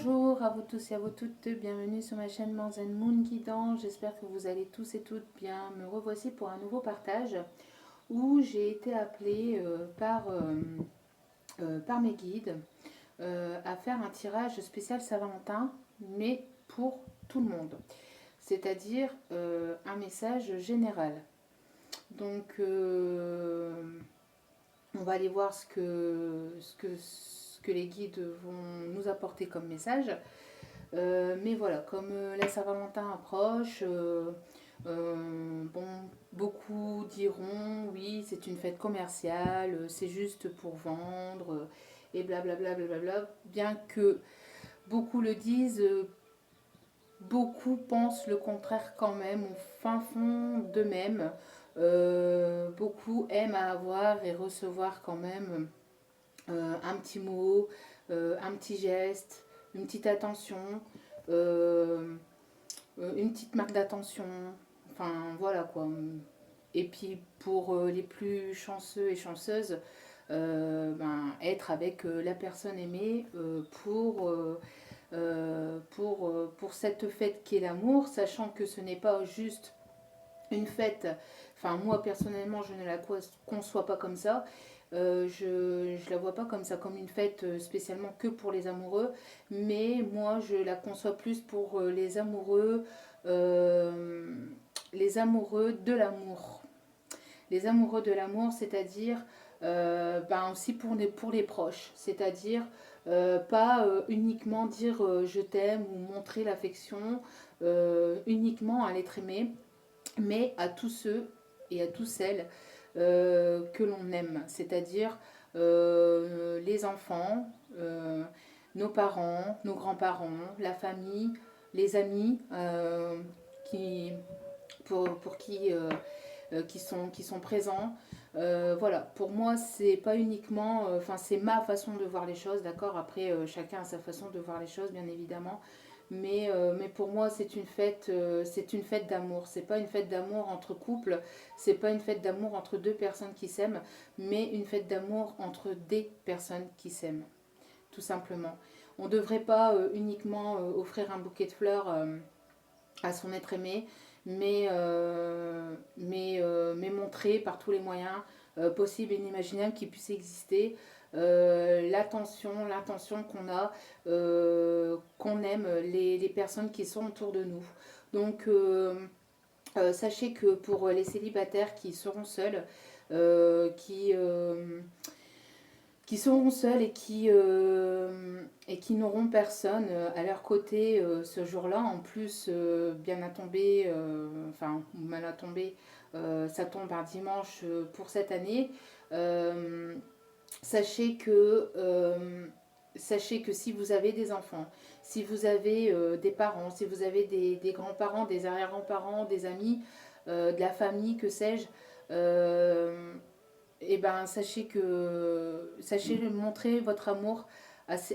Bonjour à vous tous et à vous toutes, bienvenue sur ma chaîne Zen Moon Guidant. J'espère que vous allez tous et toutes bien. Me revoici pour un nouveau partage où j'ai été appelée par mes guides à faire un tirage spécial Saint-Valentin, mais pour tout le monde, c'est-à-dire un message général. Donc on va aller voir ce que les guides vont nous apporter comme message. Mais voilà, comme la Saint-Valentin approche, bon, beaucoup diront oui, c'est une fête commerciale, c'est juste pour vendre, et blablabla, blablabla. Bien que beaucoup le disent, beaucoup pensent le contraire quand même, au fin fond d'eux-mêmes. Beaucoup aiment à avoir et recevoir quand même un petit mot, un petit geste, une petite attention, euh, une petite marque d'attention. Enfin, voilà quoi. Et puis pour les plus chanceux et chanceuses, être avec la personne aimée pour cette fête qui est l'amour, sachant que ce n'est pas juste une fête. Enfin, moi personnellement, je ne la conçois pas comme ça. Je la vois pas comme ça, comme une fête spécialement que pour les amoureux, mais moi je la conçois plus pour euh, les amoureux de l'amour. Les amoureux de l'amour, c'est-à-dire aussi pour les proches, c'est-à-dire pas uniquement dire je t'aime ou montrer l'affection uniquement à l'être aimé, mais à tous ceux et à tous celles que l'on aime, c'est-à-dire les enfants, nos parents, nos grands-parents, la famille, les amis pour qui sont présents. Voilà, pour moi, c'est pas uniquement, c'est ma façon de voir les choses, d'accord. Après, chacun a sa façon de voir les choses, bien évidemment. Mais pour moi, c'est une fête d'amour. C'est pas une fête d'amour entre couples, c'est pas une fête d'amour entre deux personnes qui s'aiment, mais une fête d'amour entre des personnes qui s'aiment, tout simplement. On ne devrait pas uniquement offrir un bouquet de fleurs à son être aimé, mais montrer par tous les moyens possibles et inimaginables qui puissent exister l'intention qu'on a, qu'on aime les personnes qui sont autour de nous. Donc, sachez que pour les célibataires qui seront seuls et qui n'auront personne à leur côté ce jour-là. En plus, bien à tomber, mal à tomber, ça tombe un dimanche pour cette année. Euh, sachez que, sachez que si vous avez des enfants, si vous avez des parents, si vous avez des grands-parents, des arrière-grands-parents, des amis, de la famille, que sais-je, et ben sachez montrer votre amour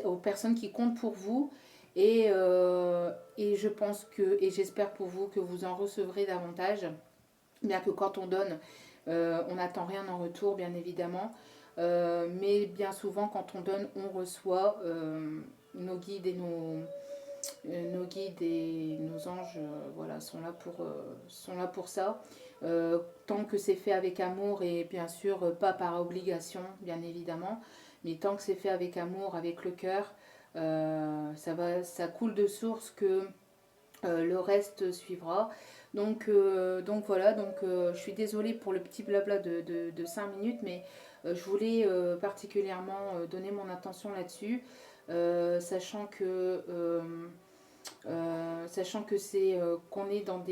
aux personnes qui comptent pour vous et je pense que et j'espère pour vous que vous en recevrez davantage, bien que quand on donne on n'attend rien en retour, bien évidemment. Mais bien souvent quand on donne on reçoit. Nos guides et nos guides et nos anges voilà, sont là pour ça. Tant que c'est fait avec amour et bien sûr pas par obligation, bien évidemment, mais tant que c'est fait avec amour, avec le cœur, ça coule de source que le reste suivra. Donc voilà, je suis désolée pour le petit blabla de 5 minutes, mais je voulais particulièrement donner mon attention là-dessus, sachant que c'est qu'on est dans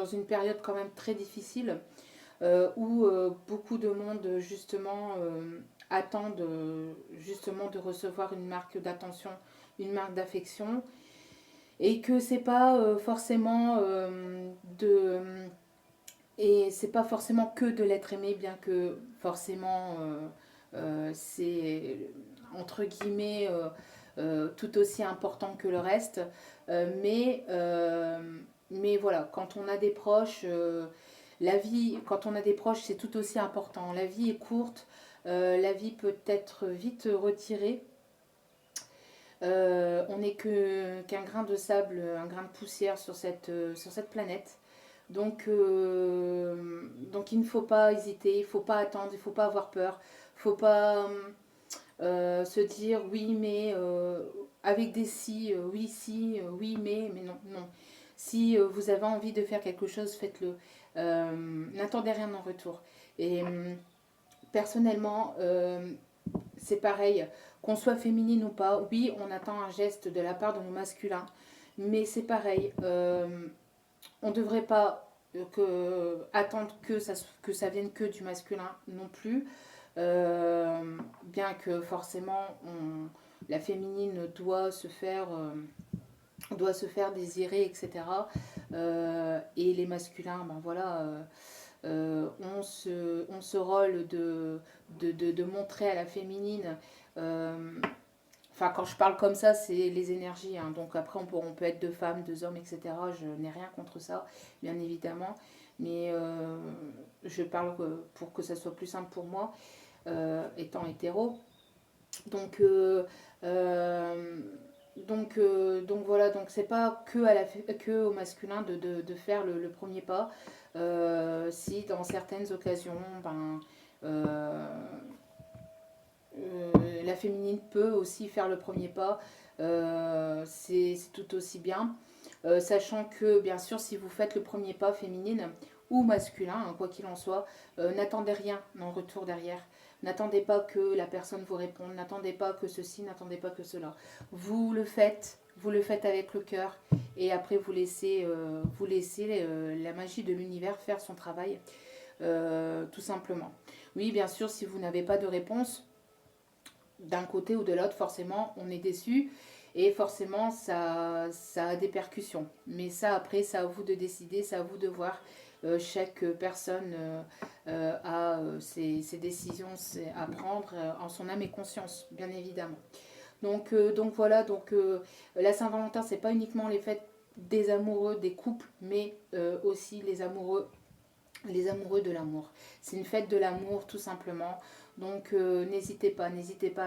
une période quand même très difficile où beaucoup de monde justement attendent justement de recevoir une marque d'attention, une marque d'affection, et que c'est pas forcément de et c'est pas forcément que de l'être aimé, bien que forcément c'est entre guillemets tout aussi important que le reste. Mais voilà, quand on a des proches, la vie, quand on a des proches, c'est tout aussi important. La vie est courte, la vie peut être vite retirée. On n'est qu'un grain de sable, un grain de poussière sur cette planète. Donc il ne faut pas hésiter, il ne faut pas attendre, il ne faut pas avoir peur, il ne faut pas se dire oui mais avec des si, oui si, oui mais non, non. Si vous avez envie de faire quelque chose, faites-le. N'attendez rien en retour. Et personnellement, c'est pareil, qu'on soit féminine ou pas, oui, on attend un geste de la part de nos masculins, mais c'est pareil, on ne devrait pas attendre que ça vienne que du masculin non plus, bien que forcément la féminine doit se faire désirer, etc. Et les masculins, ben voilà, ont ce rôle de montrer à la féminine. Enfin, quand je parle comme ça, c'est les énergies. Hein. Donc après, on peut être deux femmes, deux hommes, etc. Je n'ai rien contre ça, bien évidemment. Mais je parle pour que ça soit plus simple pour moi, étant hétéro. Donc, donc voilà, donc c'est pas que au masculin de faire le premier pas. Si dans certaines occasions, ben, euh, la féminine peut aussi faire le premier pas, c'est tout aussi bien. Sachant que, bien sûr, si vous faites le premier pas féminine ou masculin, hein, quoi qu'il en soit, n'attendez rien en retour derrière. N'attendez pas que la personne vous réponde, n'attendez pas que ceci, n'attendez pas que cela. Vous le faites avec le cœur et après vous laissez la magie de l'univers faire son travail, tout simplement. Oui, bien sûr, si vous n'avez pas de réponse, d'un côté ou de l'autre, forcément, on est déçu et forcément, ça a des percussions. Mais ça, après, c'est à vous de décider, c'est à vous de voir. Chaque personne a ses décisions à prendre en son âme et conscience, bien évidemment. Donc voilà, la Saint-Valentin, c'est pas uniquement les fêtes des amoureux, des couples, mais aussi les amoureux de l'amour. C'est une fête de l'amour tout simplement. Donc n'hésitez pas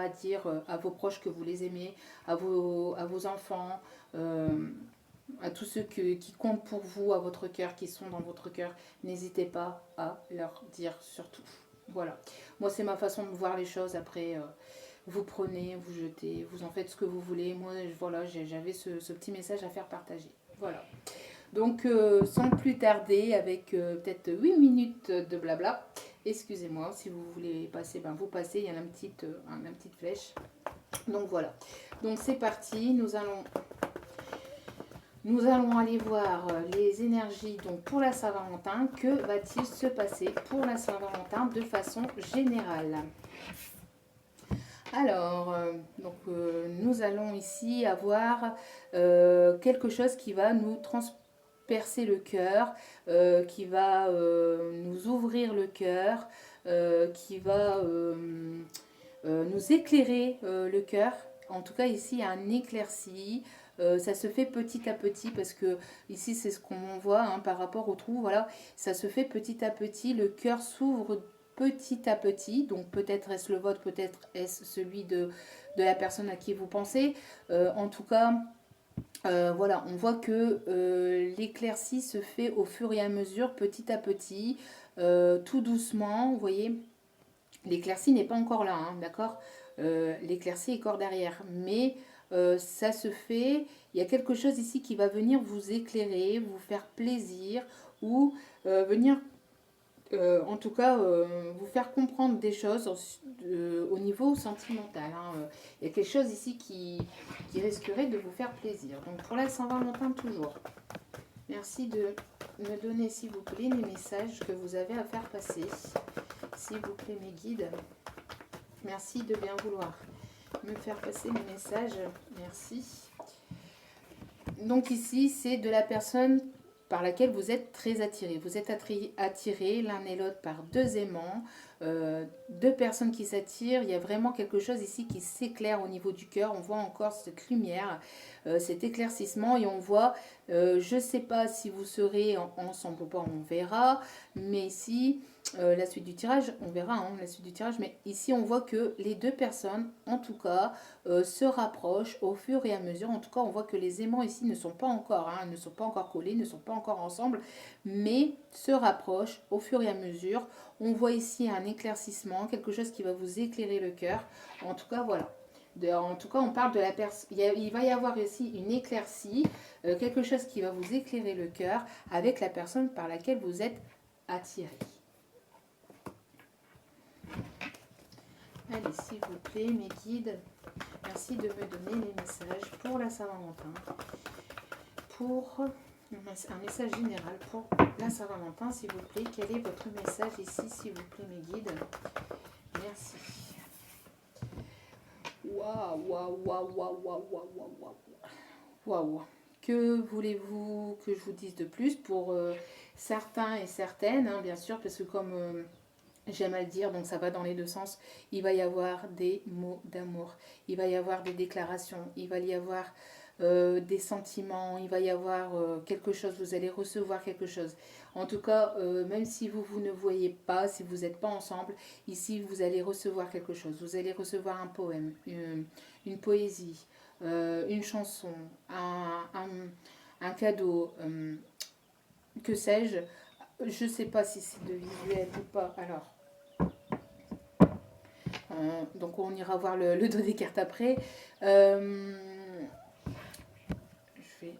à dire à vos proches que vous les aimez, à vos enfants, à tous ceux qui comptent pour vous, à votre cœur, qui sont dans votre cœur. N'hésitez pas à leur dire surtout. Voilà. Moi, c'est ma façon de voir les choses. Après, vous prenez, vous jetez, vous en faites ce que vous voulez. Moi, voilà, j'avais ce petit message à faire partager. Voilà. Donc, sans plus tarder, avec peut-être 8 minutes de blabla, excusez-moi, si vous voulez passer, ben vous passez, il y a une petite flèche. Donc voilà. Donc c'est parti, nous allons aller voir les énergies donc pour la Saint-Valentin. Que va-t-il se passer pour la Saint-Valentin de façon générale? Alors, nous allons ici avoir quelque chose qui va nous transpercer le cœur, qui va nous ouvrir le cœur, qui va nous éclairer le cœur. En tout cas, ici, il y a un éclairci. Ça se fait petit à petit parce que ici c'est ce qu'on voit hein, par rapport au trou, voilà, ça se fait petit à petit, le cœur s'ouvre petit à petit, donc peut-être est-ce le vôtre, peut-être est-ce celui de la personne à qui vous pensez, en tout cas voilà, on voit que l'éclaircie se fait au fur et à mesure, petit à petit, tout doucement, vous voyez, l'éclaircie n'est pas encore là, hein, d'accord, l'éclaircie est encore derrière, mais ça se fait, il y a quelque chose ici qui va venir vous éclairer, vous faire plaisir, ou venir en tout cas, vous faire comprendre des choses au niveau sentimental. Hein. Il y a quelque chose ici qui risquerait de vous faire plaisir. Donc pour la Saint-Valentin toujours. Merci de me donner, s'il vous plaît, les messages que vous avez à faire passer. S'il vous plaît, mes guides. Merci de bien vouloir me faire passer mes messages. Merci. Donc ici, c'est de la personne par laquelle vous êtes très attiré. Vous êtes attiré l'un et l'autre par deux aimants, deux personnes qui s'attirent. Il y a vraiment quelque chose ici qui s'éclaire au niveau du cœur. On voit encore cette lumière, cet éclaircissement et on voit, je ne sais pas si vous serez ensemble ou pas, on verra. Mais ici, la suite du tirage, on verra hein, la suite du tirage, mais ici on voit que les deux personnes, en tout cas, se rapprochent au fur et à mesure. En tout cas, on voit que les aimants ici ne sont pas encore, hein, ne sont pas encore collés, ne sont pas encore ensemble, mais se rapprochent au fur et à mesure. On voit ici un éclaircissement, quelque chose qui va vous éclairer le cœur. En tout cas, voilà. En tout cas, on parle de la personne. Il va y avoir ici une éclaircie, quelque chose qui va vous éclairer le cœur avec la personne par laquelle vous êtes attiré. Allez, s'il vous plaît, mes guides, merci de me donner les messages pour la Saint-Valentin. Pour un message général pour la Saint-Valentin, s'il vous plaît. Quel est votre message ici, s'il vous plaît, mes guides? Merci. Waouh, waouh, waouh, waouh, waouh, waouh, waouh. Waouh. Que voulez-vous que je vous dise de plus pour certains et certaines, hein, bien sûr, parce que comme j'aime à le dire, donc ça va dans les deux sens. Il va y avoir des mots d'amour, il va y avoir des déclarations, il va y avoir des sentiments, il va y avoir quelque chose, vous allez recevoir quelque chose. En tout cas, même si vous ne voyez pas, si vous n'êtes pas ensemble, ici vous allez recevoir quelque chose. Vous allez recevoir un poème, une poésie, une chanson, un cadeau, que sais-je. Je ne sais pas si c'est de visuel ou pas. Alors, donc on ira voir le dos des cartes après. Je vais...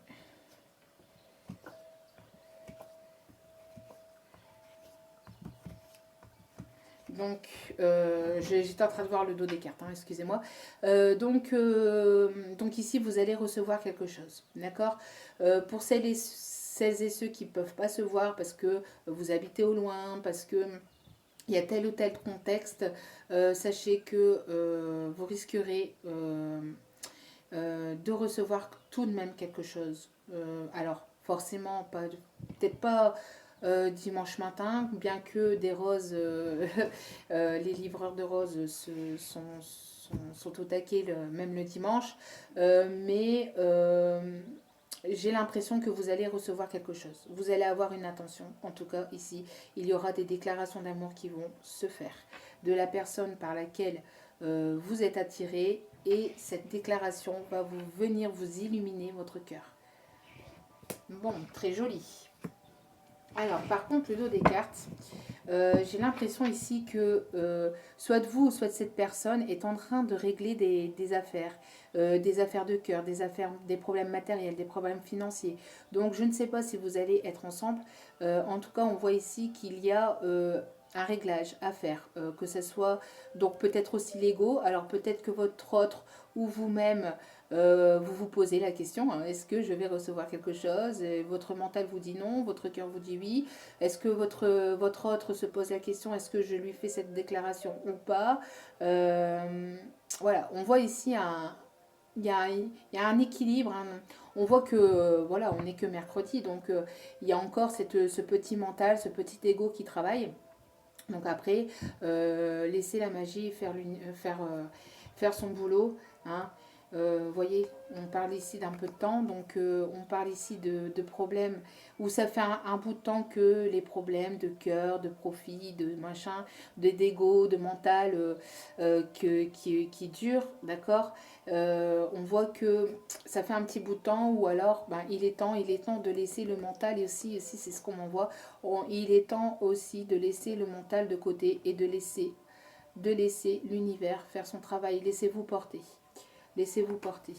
Donc, j'étais en train de voir le dos des cartes, hein, excusez-moi. Donc ici, vous allez recevoir quelque chose, d'accord. Pour celles et ceux qui ne peuvent pas se voir parce que vous habitez au loin, parce que il y a tel ou tel contexte, sachez que vous risquerez de recevoir tout de même quelque chose. Alors, forcément, peut-être pas dimanche matin, bien que des roses, les livreurs de roses sont au taquet même le dimanche, mais j'ai l'impression que vous allez recevoir quelque chose. Vous allez avoir une attention. En tout cas, ici, il y aura des déclarations d'amour qui vont se faire de la personne par laquelle vous êtes attiré. Et cette déclaration va venir vous illuminer votre cœur. Bon, très joli. Alors, par contre, le dos des cartes, j'ai l'impression ici que soit vous, soit cette personne est en train de régler des affaires de cœur, des problèmes matériels, des problèmes financiers. Donc, je ne sais pas si vous allez être ensemble. En tout cas, on voit ici qu'il y a un réglage à faire, que ce soit donc peut-être aussi l'ego. Alors, peut-être que votre autre ou vous-même, vous vous posez la question, hein, est-ce que je vais recevoir quelque chose? Et votre mental vous dit non, votre cœur vous dit oui. Est-ce que votre autre se pose la question, est-ce que je lui fais cette déclaration ou pas? Voilà, on voit ici il y a un équilibre. Hein. On voit que voilà, on n'est que mercredi, donc il y a encore ce petit mental, ce petit ego qui travaille. Donc après, laisser la magie faire son boulot. Hein. Voyez, on parle ici d'un peu de temps, donc on parle ici de problèmes où ça fait un bout de temps que les problèmes de cœur, de profit, de machin, d'ego, de mental qui durent, d'accord. On voit que ça fait un petit bout de temps, ou alors il est temps de laisser le mental, et aussi c'est ce qu'on m'envoie, il est temps aussi de laisser le mental de côté et de laisser l'univers faire son travail. Laissez-vous porter. Laissez-vous porter.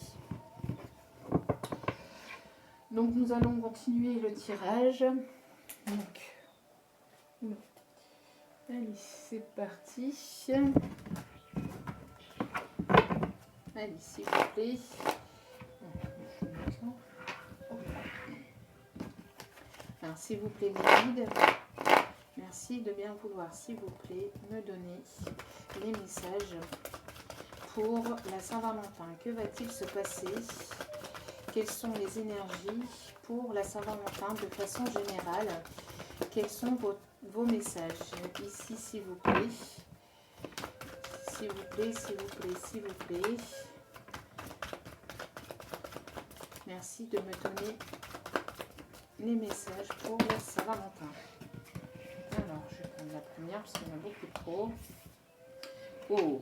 Donc nous allons continuer le tirage. Donc, allez, c'est parti. Allez, s'il vous plaît. Alors, s'il vous plaît, mes guides, merci de bien vouloir, s'il vous plaît, me donner les messages pour la Saint-Valentin. Que va-t-il se passer? Quelles sont les énergies pour la Saint-Valentin de façon générale? Quels sont vos messages ici, s'il vous plaît? S'il vous plaît, s'il vous plaît, s'il vous plaît. Merci de me donner les messages pour la Saint-Valentin. Alors, je prendre la première parce qu'il y en a beaucoup trop. Oh,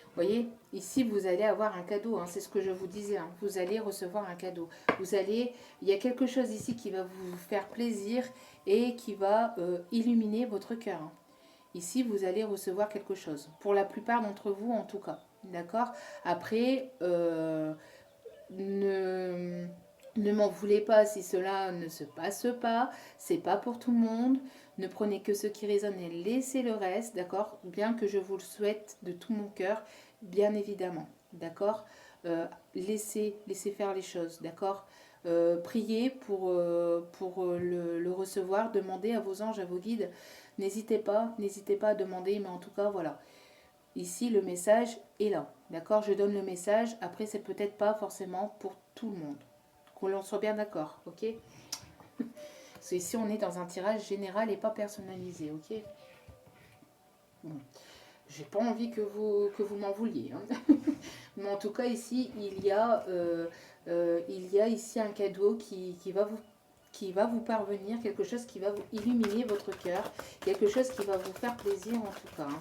vous voyez, ici, vous allez avoir un cadeau, hein, c'est ce que je vous disais, hein, vous allez recevoir un cadeau. Il y a quelque chose ici qui va vous faire plaisir et qui va illuminer votre cœur. Hein. Ici, vous allez recevoir quelque chose, pour la plupart d'entre vous en tout cas, d'accord. Après, ne, ne m'en voulez pas si cela ne se passe pas, c'est pas pour tout le monde. Ne prenez que ce qui résonne et laissez le reste, d'accord? Bien que je vous le souhaite de tout mon cœur, bien évidemment, d'accord? Laissez faire les choses, d'accord? Priez pour le recevoir, demandez à vos anges, à vos guides. N'hésitez pas à demander, mais en tout cas, voilà. Ici, le message est là, d'accord? Je donne le message, après, c'est peut-être pas forcément pour tout le monde. Qu'on l'on soit bien d'accord, ok? Parce qu'ici, on est dans un tirage général et pas personnalisé, ok? Bon. J'ai pas envie que vous m'en vouliez. Hein. Mais en tout cas, ici, il y a ici un cadeau qui va vous parvenir, quelque chose qui va vous illuminer votre cœur, quelque chose qui va vous faire plaisir en tout cas. Hein.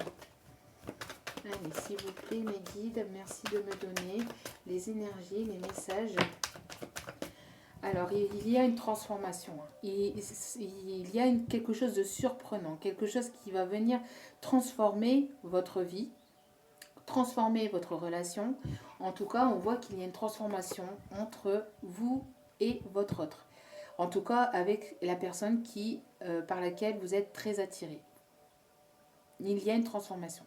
Allez, s'il vous plaît, mes guides, merci de me donner les énergies, les messages. Alors, il y a une transformation. Il y a quelque chose de surprenant, quelque chose qui va venir transformer votre vie, transformer votre relation. En tout cas, on voit qu'il y a une transformation entre vous et votre autre. En tout cas, avec la personne par laquelle vous êtes très attiré. Il y a une transformation.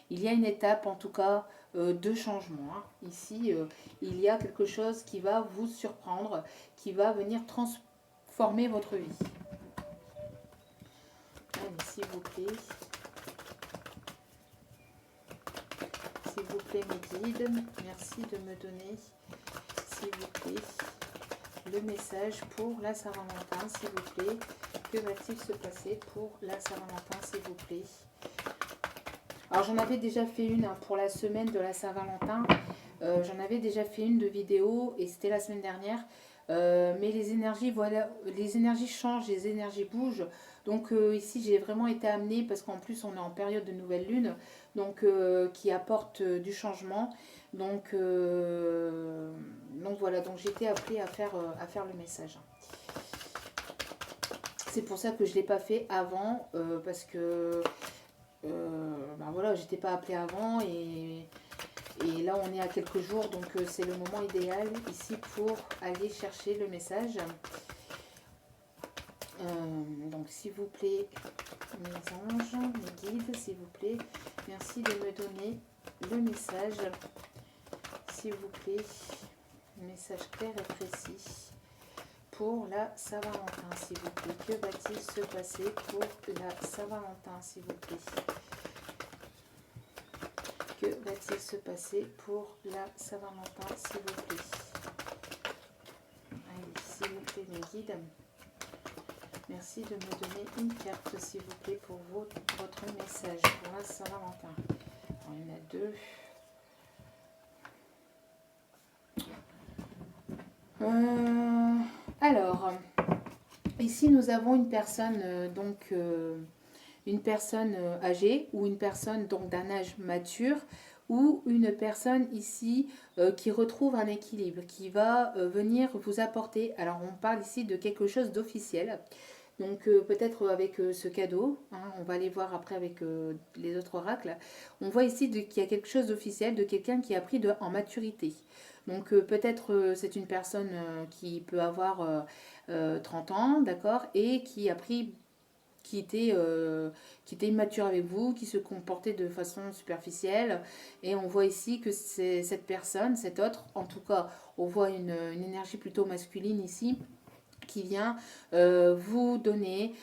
Il y a une étape, en tout cas, de changement. Hein. Ici, il y a quelque chose qui va vous surprendre, qui va venir transformer votre vie. Allez, s'il vous plaît. S'il vous plaît, mes guides, merci de me donner, s'il vous plaît, le message pour la Saint-Valentin, s'il vous plaît. Que va-t-il se passer pour la Saint-Valentin, s'il vous plaît? Alors, j'en avais déjà fait une hein, pour la semaine de la Saint-Valentin. J'en avais déjà fait une de vidéo et c'était la semaine dernière. Mais les énergies, voilà, les énergies changent, les énergies bougent. Donc ici, j'ai vraiment été amenée, parce qu'en plus, on est en période de nouvelle lune, donc qui apporte du changement. Donc voilà, donc j'ai été appelée à faire le message. C'est pour ça que je ne l'ai pas fait avant, parce que ben voilà, j'étais pas appelée avant et là on est à quelques jours, donc c'est le moment idéal ici pour aller chercher le message. Donc s'il vous plaît, mes anges, mes guides, s'il vous plaît, merci de me donner le message, s'il vous plaît, message clair et précis pour la Saint-Valentin, s'il vous plaît. Que va-t-il se passer pour la Saint-Valentin, s'il vous plaît? Que va-t-il se passer pour la Saint-Valentin, s'il vous plaît? Allez, s'il vous plaît, mes guides. Merci de me donner une carte, s'il vous plaît, pour votre message pour la Saint-Valentin. Il y en a deux. Alors, ici, nous avons une personne, une personne âgée ou une personne donc d'un âge mature ou une personne ici qui retrouve un équilibre, qui va venir vous apporter. Alors, on parle ici de quelque chose d'officiel. Donc peut-être avec ce cadeau, hein, on va aller voir après avec les autres oracles, on voit ici qu'il y a quelque chose d'officiel, de quelqu'un qui a pris en maturité. Donc peut-être c'est une personne qui peut avoir 30 ans, d'accord, et qui a pris, qui était immature avec vous, qui se comportait de façon superficielle. Et on voit ici que c'est cette personne, cet autre, en tout cas, on voit une énergie plutôt masculine ici, qui vient vous donner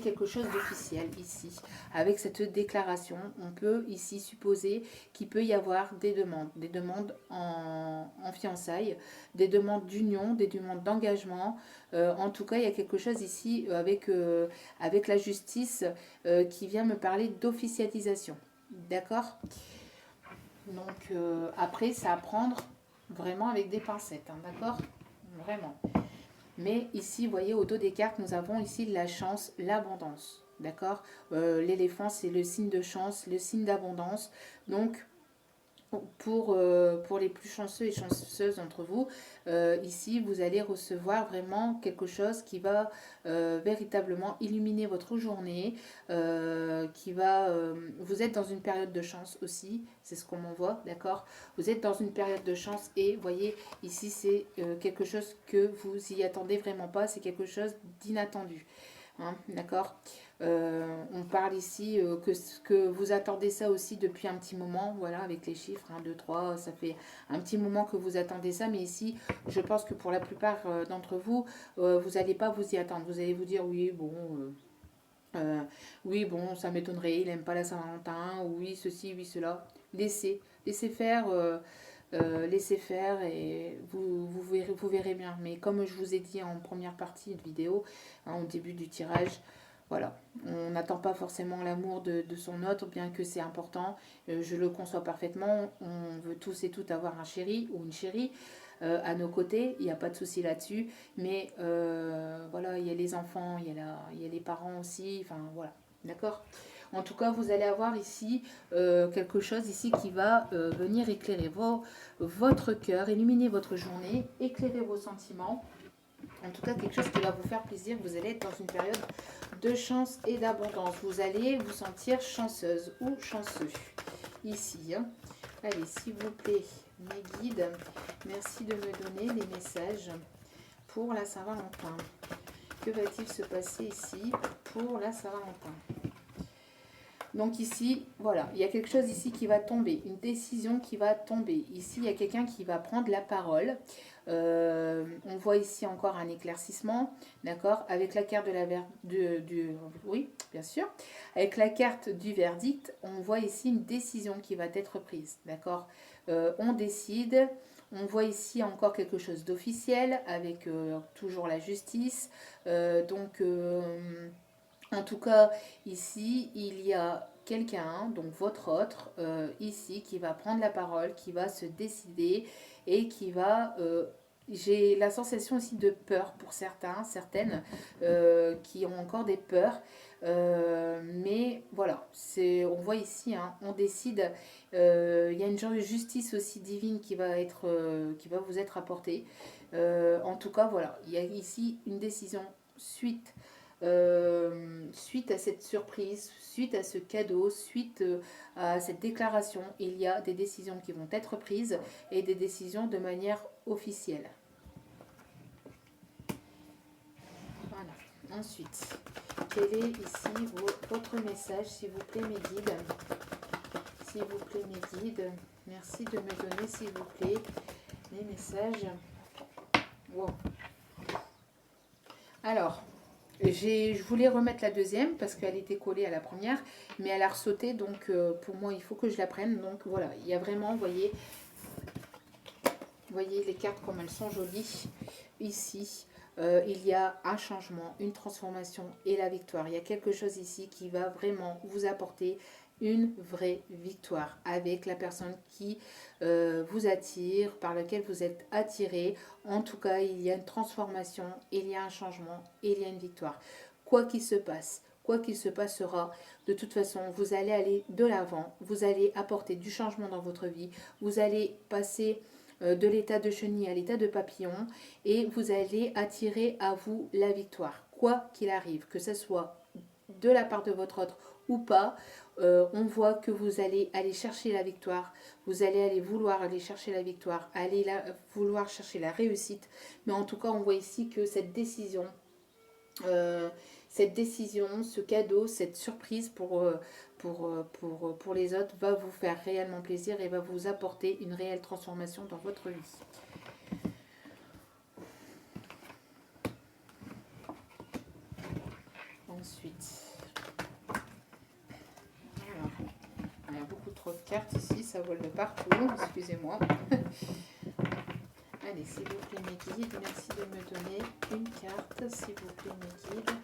quelque chose d'officiel ici. Avec cette déclaration, on peut ici supposer qu'il peut y avoir des demandes en fiançailles, des demandes d'union, des demandes d'engagement. En tout cas, il y a quelque chose ici avec la justice qui vient me parler d'officialisation. D'accord? Donc après, c'est à prendre vraiment avec des pincettes, hein, d'accord? Vraiment. Mais ici, vous voyez, au dos des cartes, nous avons ici la chance, l'abondance. D'accord. L'éléphant, c'est le signe de chance, le signe d'abondance. Donc, pour les plus chanceux et chanceuses d'entre vous, ici, vous allez recevoir vraiment quelque chose qui va véritablement illuminer votre journée, vous êtes dans une période de chance aussi, c'est ce qu'on m'envoie, d'accord. Vous êtes dans une période de chance et, voyez, ici, c'est quelque chose que vous y attendez vraiment pas, c'est quelque chose d'inattendu. Hein, d'accord. On parle ici que vous attendez ça aussi depuis un petit moment, voilà, avec les chiffres 1, 2, 3, ça fait un petit moment que vous attendez ça, mais ici, je pense que pour la plupart d'entre vous, vous n'allez pas vous y attendre. Vous allez vous dire, oui, bon, ça m'étonnerait, il n'aime pas la Saint-Valentin, oui, ceci, oui, cela. Laissez faire. Laissez faire et vous verrez bien. Mais comme je vous ai dit en première partie de vidéo, hein, au début du tirage, voilà, on n'attend pas forcément l'amour de son autre, bien que c'est important. Je le conçois parfaitement. On veut tous et toutes avoir un chéri ou une chérie à nos côtés. Il n'y a pas de souci là-dessus. Mais voilà, il y a les enfants, il y a les parents aussi. Enfin, voilà, d'accord. En tout cas, vous allez avoir ici quelque chose ici qui va venir éclairer votre cœur, illuminer votre journée, éclairer vos sentiments. En tout cas, quelque chose qui va vous faire plaisir. Vous allez être dans une période de chance et d'abondance. Vous allez vous sentir chanceuse ou chanceux. Ici, hein. Allez, s'il vous plaît, mes guides, merci de me donner des messages pour la Saint-Valentin. Que va-t-il se passer ici pour la Saint-Valentin? Donc ici, voilà, il y a quelque chose ici qui va tomber, une décision qui va tomber. Ici, il y a quelqu'un qui va prendre la parole. On voit ici encore un éclaircissement, d'accord, avec la carte de la oui, bien sûr. Avec la carte du verdict, on voit ici une décision qui va être prise, d'accord. On décide. On voit ici encore quelque chose d'officiel avec toujours la justice. En tout cas, ici, il y a quelqu'un, donc votre autre, ici, qui va prendre la parole, qui va se décider et qui va... j'ai la sensation aussi de peur pour certains, certaines, qui ont encore des peurs. Mais voilà, on voit ici, hein, on décide. Il y a une genre de justice aussi divine qui va vous être apportée. En tout cas, voilà, il y a ici une décision suite à cette surprise, suite à ce cadeau, suite à cette déclaration, il y a des décisions qui vont être prises et des décisions de manière officielle. Voilà. Ensuite, quel est ici votre message, s'il vous plaît, mes guides? S'il vous plaît, mes guides, merci de me donner, s'il vous plaît, les messages. Wow. Alors, je voulais remettre la deuxième parce qu'elle était collée à la première, mais elle a ressauté, donc pour moi, il faut que je la prenne. Donc voilà, il y a vraiment, vous voyez les cartes comme elles sont jolies. Ici, il y a un changement, une transformation et la victoire. Il y a quelque chose ici qui va vraiment vous apporter une vraie victoire avec la personne qui vous attire, par laquelle vous êtes attiré. En tout cas, il y a une transformation, il y a un changement, il y a une victoire. Quoi qu'il se passera, de toute façon, vous allez aller de l'avant, vous allez apporter du changement dans votre vie, vous allez passer de l'état de chenille à l'état de papillon et vous allez attirer à vous la victoire. Quoi qu'il arrive, que ce soit de la part de votre autre ou pas, on voit que vous allez aller chercher la victoire, vous allez vouloir aller chercher la victoire, vouloir chercher la réussite, mais en tout cas on voit ici que cette décision, ce cadeau, cette surprise pour les autres va vous faire réellement plaisir et va vous apporter une réelle transformation dans votre vie. Ensuite, il y a beaucoup trop de cartes ici, ça vole de partout, excusez-moi. Allez, s'il vous plaît mes guides, merci de me donner une carte, s'il vous plaît mes guides.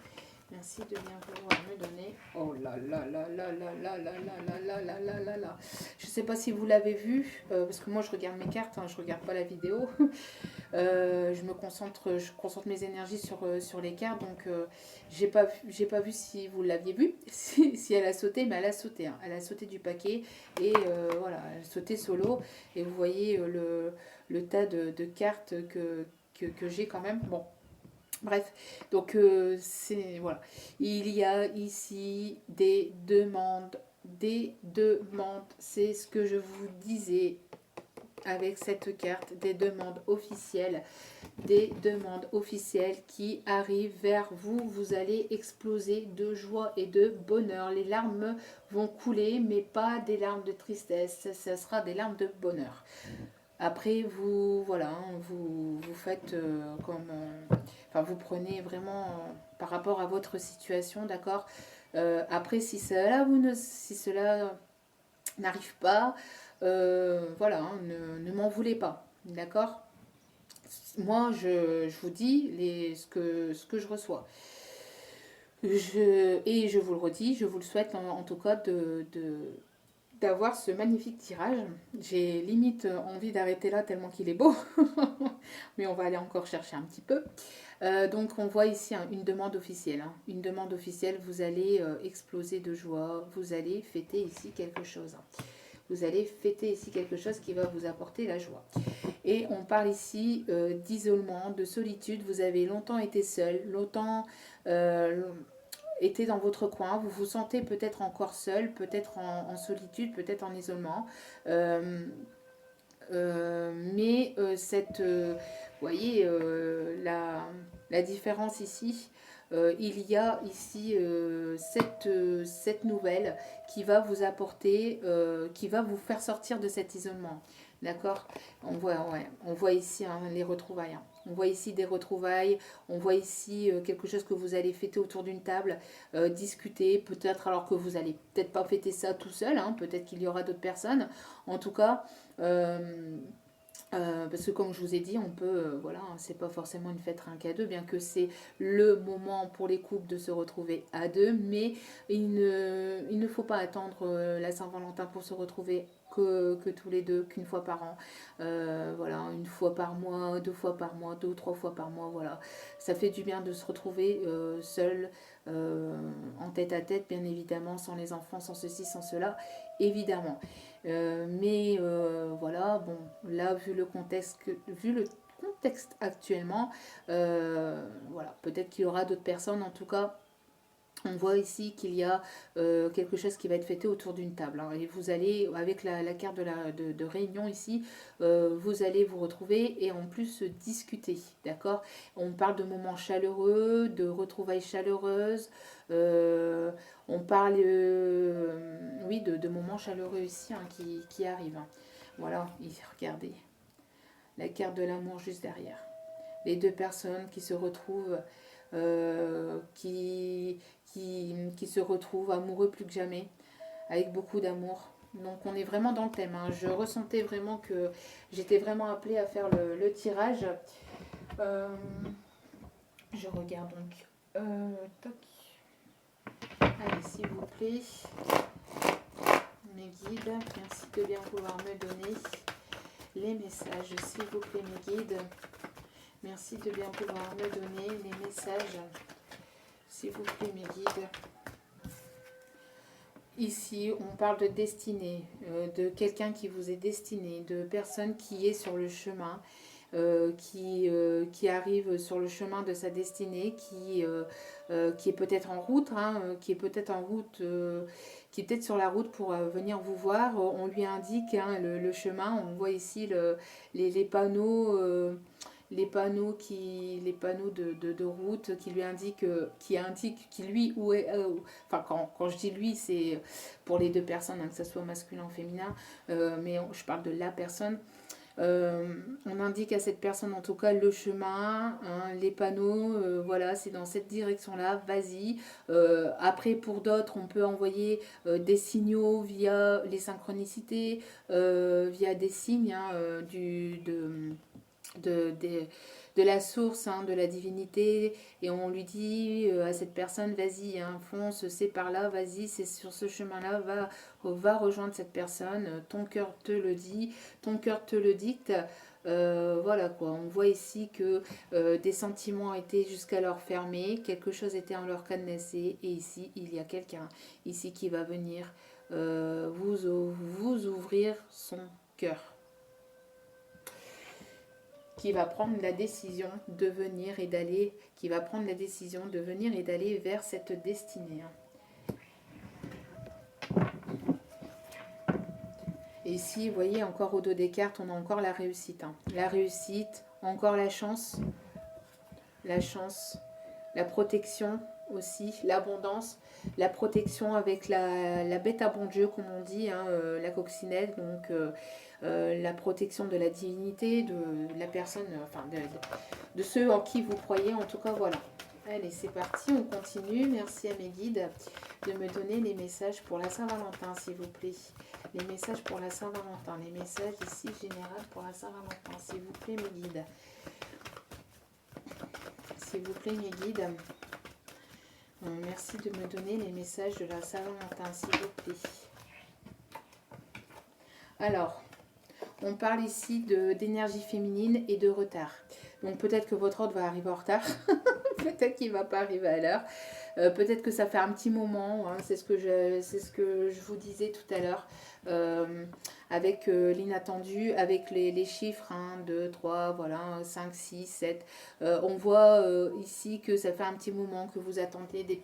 Merci de bien vouloir me donner. Oh là là là là là là là là là là là là là. Je ne sais pas si vous l'avez vu, parce que moi je regarde mes cartes, hein, je regarde pas la vidéo. Je concentre mes énergies sur les cartes, donc j'ai pas vu si vous l'aviez vu, si elle a sauté, mais elle a sauté, hein. Elle a sauté du paquet et voilà, elle a sauté solo. Et vous voyez le tas de cartes que j'ai quand même. Bon, bref, donc c'est voilà. Il y a ici des demandes. C'est ce que je vous disais avec cette carte, des demandes officielles qui arrivent vers vous. Vous allez exploser de joie et de bonheur. Les larmes vont couler, mais pas des larmes de tristesse. Ce sera des larmes de bonheur. Après, vous, voilà, hein, vous faites comme... enfin, vous prenez vraiment par rapport à votre situation, d'accord. Après, si cela n'arrive pas, voilà, hein, ne m'en voulez pas, d'accord. Moi, je vous dis ce que je reçois. Et je vous le redis, je vous le souhaite en tout cas d'avoir ce magnifique tirage. J'ai limite envie d'arrêter là tellement qu'il est beau, mais on va aller encore chercher un petit peu. Donc on voit ici hein, une demande officielle. Hein. Une demande officielle, vous allez exploser de joie, vous allez fêter ici quelque chose. Vous allez fêter ici quelque chose qui va vous apporter la joie. Et on parle ici d'isolement, de solitude. Vous avez longtemps été seul, longtemps été dans votre coin. Vous vous sentez peut-être encore seul, peut-être en solitude, peut-être en isolement. Mais vous voyez la différence ici. Il y a ici cette nouvelle qui va vous apporter, qui va vous faire sortir de cet isolement. D'accord. On voit ici hein, les retrouvailles. Hein. On voit ici des retrouvailles. On voit ici quelque chose que vous allez fêter autour d'une table, discuter. Peut-être alors que vous allez peut-être pas fêter ça tout seul. Hein, peut-être qu'il y aura d'autres personnes. En tout cas, parce que comme je vous ai dit, on peut, voilà, c'est pas forcément une fête rien qu'à deux, bien que c'est le moment pour les couples de se retrouver à deux, mais il ne faut pas attendre la Saint-Valentin pour se retrouver que tous les deux, qu'une fois par an, voilà, une fois par mois, 2 fois par mois, 2 ou 3 fois par mois, voilà. Ça fait du bien de se retrouver seul, en tête à tête, bien évidemment, sans les enfants, sans ceci, sans cela, évidemment. Mais voilà, bon, là, vu le contexte actuellement, voilà, peut-être qu'il y aura d'autres personnes, en tout cas. On voit ici qu'il y a quelque chose qui va être fêté autour d'une table. Hein, et vous allez, avec la carte de réunion ici, vous allez vous retrouver et en plus discuter. D'accord. On parle de moments chaleureux, de retrouvailles chaleureuses. On parle, oui, de moments chaleureux ici hein, qui arrivent. Hein. Voilà, regardez. La carte de l'amour juste derrière. Les deux personnes qui se retrouvent, qui se retrouvent amoureux plus que jamais, avec beaucoup d'amour. Donc on est vraiment dans le thème. Hein. Je ressentais vraiment que j'étais vraiment appelée à faire le tirage. Euh, je regarde donc. Toc. Allez, s'il vous plaît. Mes guides, merci de bien vouloir me donner les messages. S'il vous plaît, mes guides. Merci de bien vouloir me donner les messages. S'il vous plaît, mes guides. Ici, on parle de destinée, de quelqu'un qui vous est destiné, de personne qui est sur le chemin, qui arrive sur le chemin de sa destinée, qui est peut-être en route, hein, qui est peut-être en route, qui est peut-être sur la route pour venir vous voir. On lui indique hein, le chemin. On voit ici les panneaux. Les panneaux de route qui lui indiquent, qui lui où est, enfin quand je dis lui c'est pour les deux personnes, hein, que ce soit masculin ou féminin, mais je parle de la personne. On indique à cette personne en tout cas le chemin, hein, les panneaux, voilà, c'est dans cette direction-là, vas-y. Après, pour d'autres, on peut envoyer des signaux via les synchronicités, via des signes hein, de la source, hein, de la divinité, et on lui dit à cette personne, vas-y, hein, fonce, c'est par là, vas-y, c'est sur ce chemin-là, va rejoindre cette personne, ton cœur te le dit, ton cœur te le dicte. Voilà quoi, on voit ici que des sentiments étaient jusqu'alors fermés, quelque chose était en leur cadenassé, et ici il y a quelqu'un ici qui va venir vous ouvrir son cœur, qui va prendre la décision de venir et d'aller, qui va prendre la décision de venir et d'aller vers cette destinée. Et ici, vous voyez, encore au dos des cartes, on a encore la réussite. La réussite, encore la chance, la protection aussi, l'abondance, la protection avec la bête à bon Dieu, comme on dit, hein, la coccinelle, donc la protection de la divinité, de la personne, enfin de ceux en qui vous croyez, en tout cas, voilà. Allez, c'est parti, on continue. Merci à mes guides de me donner les messages pour la Saint-Valentin, s'il vous plaît. Les messages pour la Saint-Valentin, les messages ici généraux pour la Saint-Valentin, s'il vous plaît, mes guides. S'il vous plaît, mes guides. Merci de me donner les messages de la Saint-Valentin, s'il vous plaît. Alors, on parle ici d'énergie féminine et de retard. Donc peut-être que votre ordre va arriver en retard. Peut-être qu'il ne va pas arriver à l'heure. Peut-être que ça fait un petit moment. Hein, c'est ce que je vous disais tout à l'heure. Avec l'inattendu, avec les chiffres 1, 2, 3, voilà, 5, 6, 7. On voit ici que ça fait un petit moment que vous attendez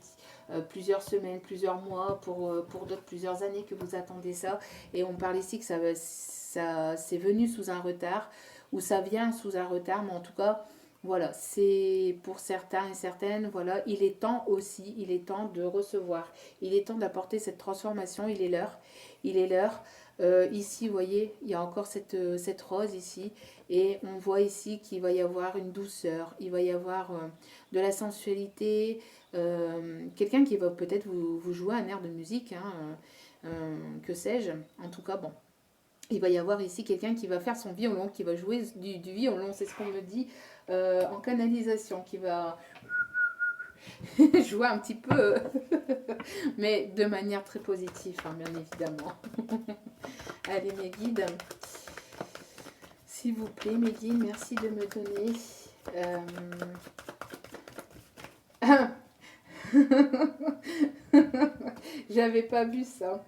plusieurs semaines, plusieurs mois, pour d'autres plusieurs années que vous attendez ça. Et on parle ici que ça c'est venu sous un retard, ou ça vient sous un retard, mais en tout cas, voilà, c'est pour certains et certaines, voilà, il est temps aussi, il est temps de recevoir, il est temps d'apporter cette transformation, il est l'heure, il est l'heure. Ici, vous voyez, il y a encore cette rose ici, et on voit ici qu'il va y avoir une douceur, il va y avoir de la sensualité, quelqu'un qui va peut-être vous jouer un air de musique, hein, que sais-je, en tout cas, bon. Il va y avoir ici quelqu'un qui va faire son violon, qui va jouer du violon, c'est ce qu'on me dit, en canalisation, qui va jouer un petit peu, mais de manière très positive, hein, bien évidemment. Allez, mes guides, s'il vous plaît, mes guides, merci de me donner... J'avais pas vu ça.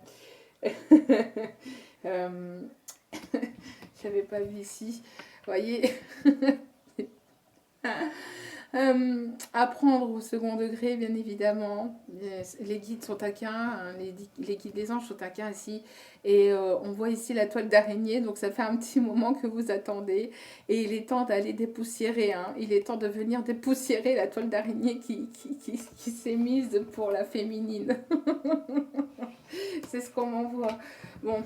J'avais pas vu ici. Voyez. Apprendre au second degré, bien évidemment. Les guides sont taquins, hein, les guides des anges sont taquins ici. Et on voit ici la toile d'araignée, donc ça fait un petit moment que vous attendez. Et il est temps d'aller dépoussiérer. Hein. Il est temps de venir dépoussiérer la toile d'araignée qui s'est mise pour la féminine. C'est ce qu'on m'envoie. Bon.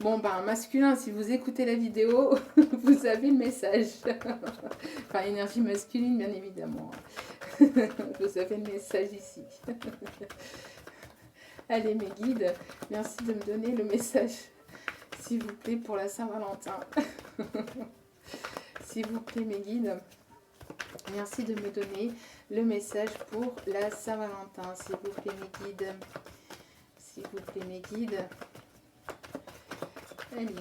Bon, ben, masculin, si vous écoutez la vidéo, vous avez le message. Enfin, énergie masculine, bien évidemment. Vous avez le message ici. Allez, mes guides, merci de me donner le message, s'il vous plaît, pour la Saint-Valentin. S'il vous plaît, mes guides, merci de me donner le message pour la Saint-Valentin. S'il vous plaît, mes guides. S'il vous plaît, mes guides. Allez,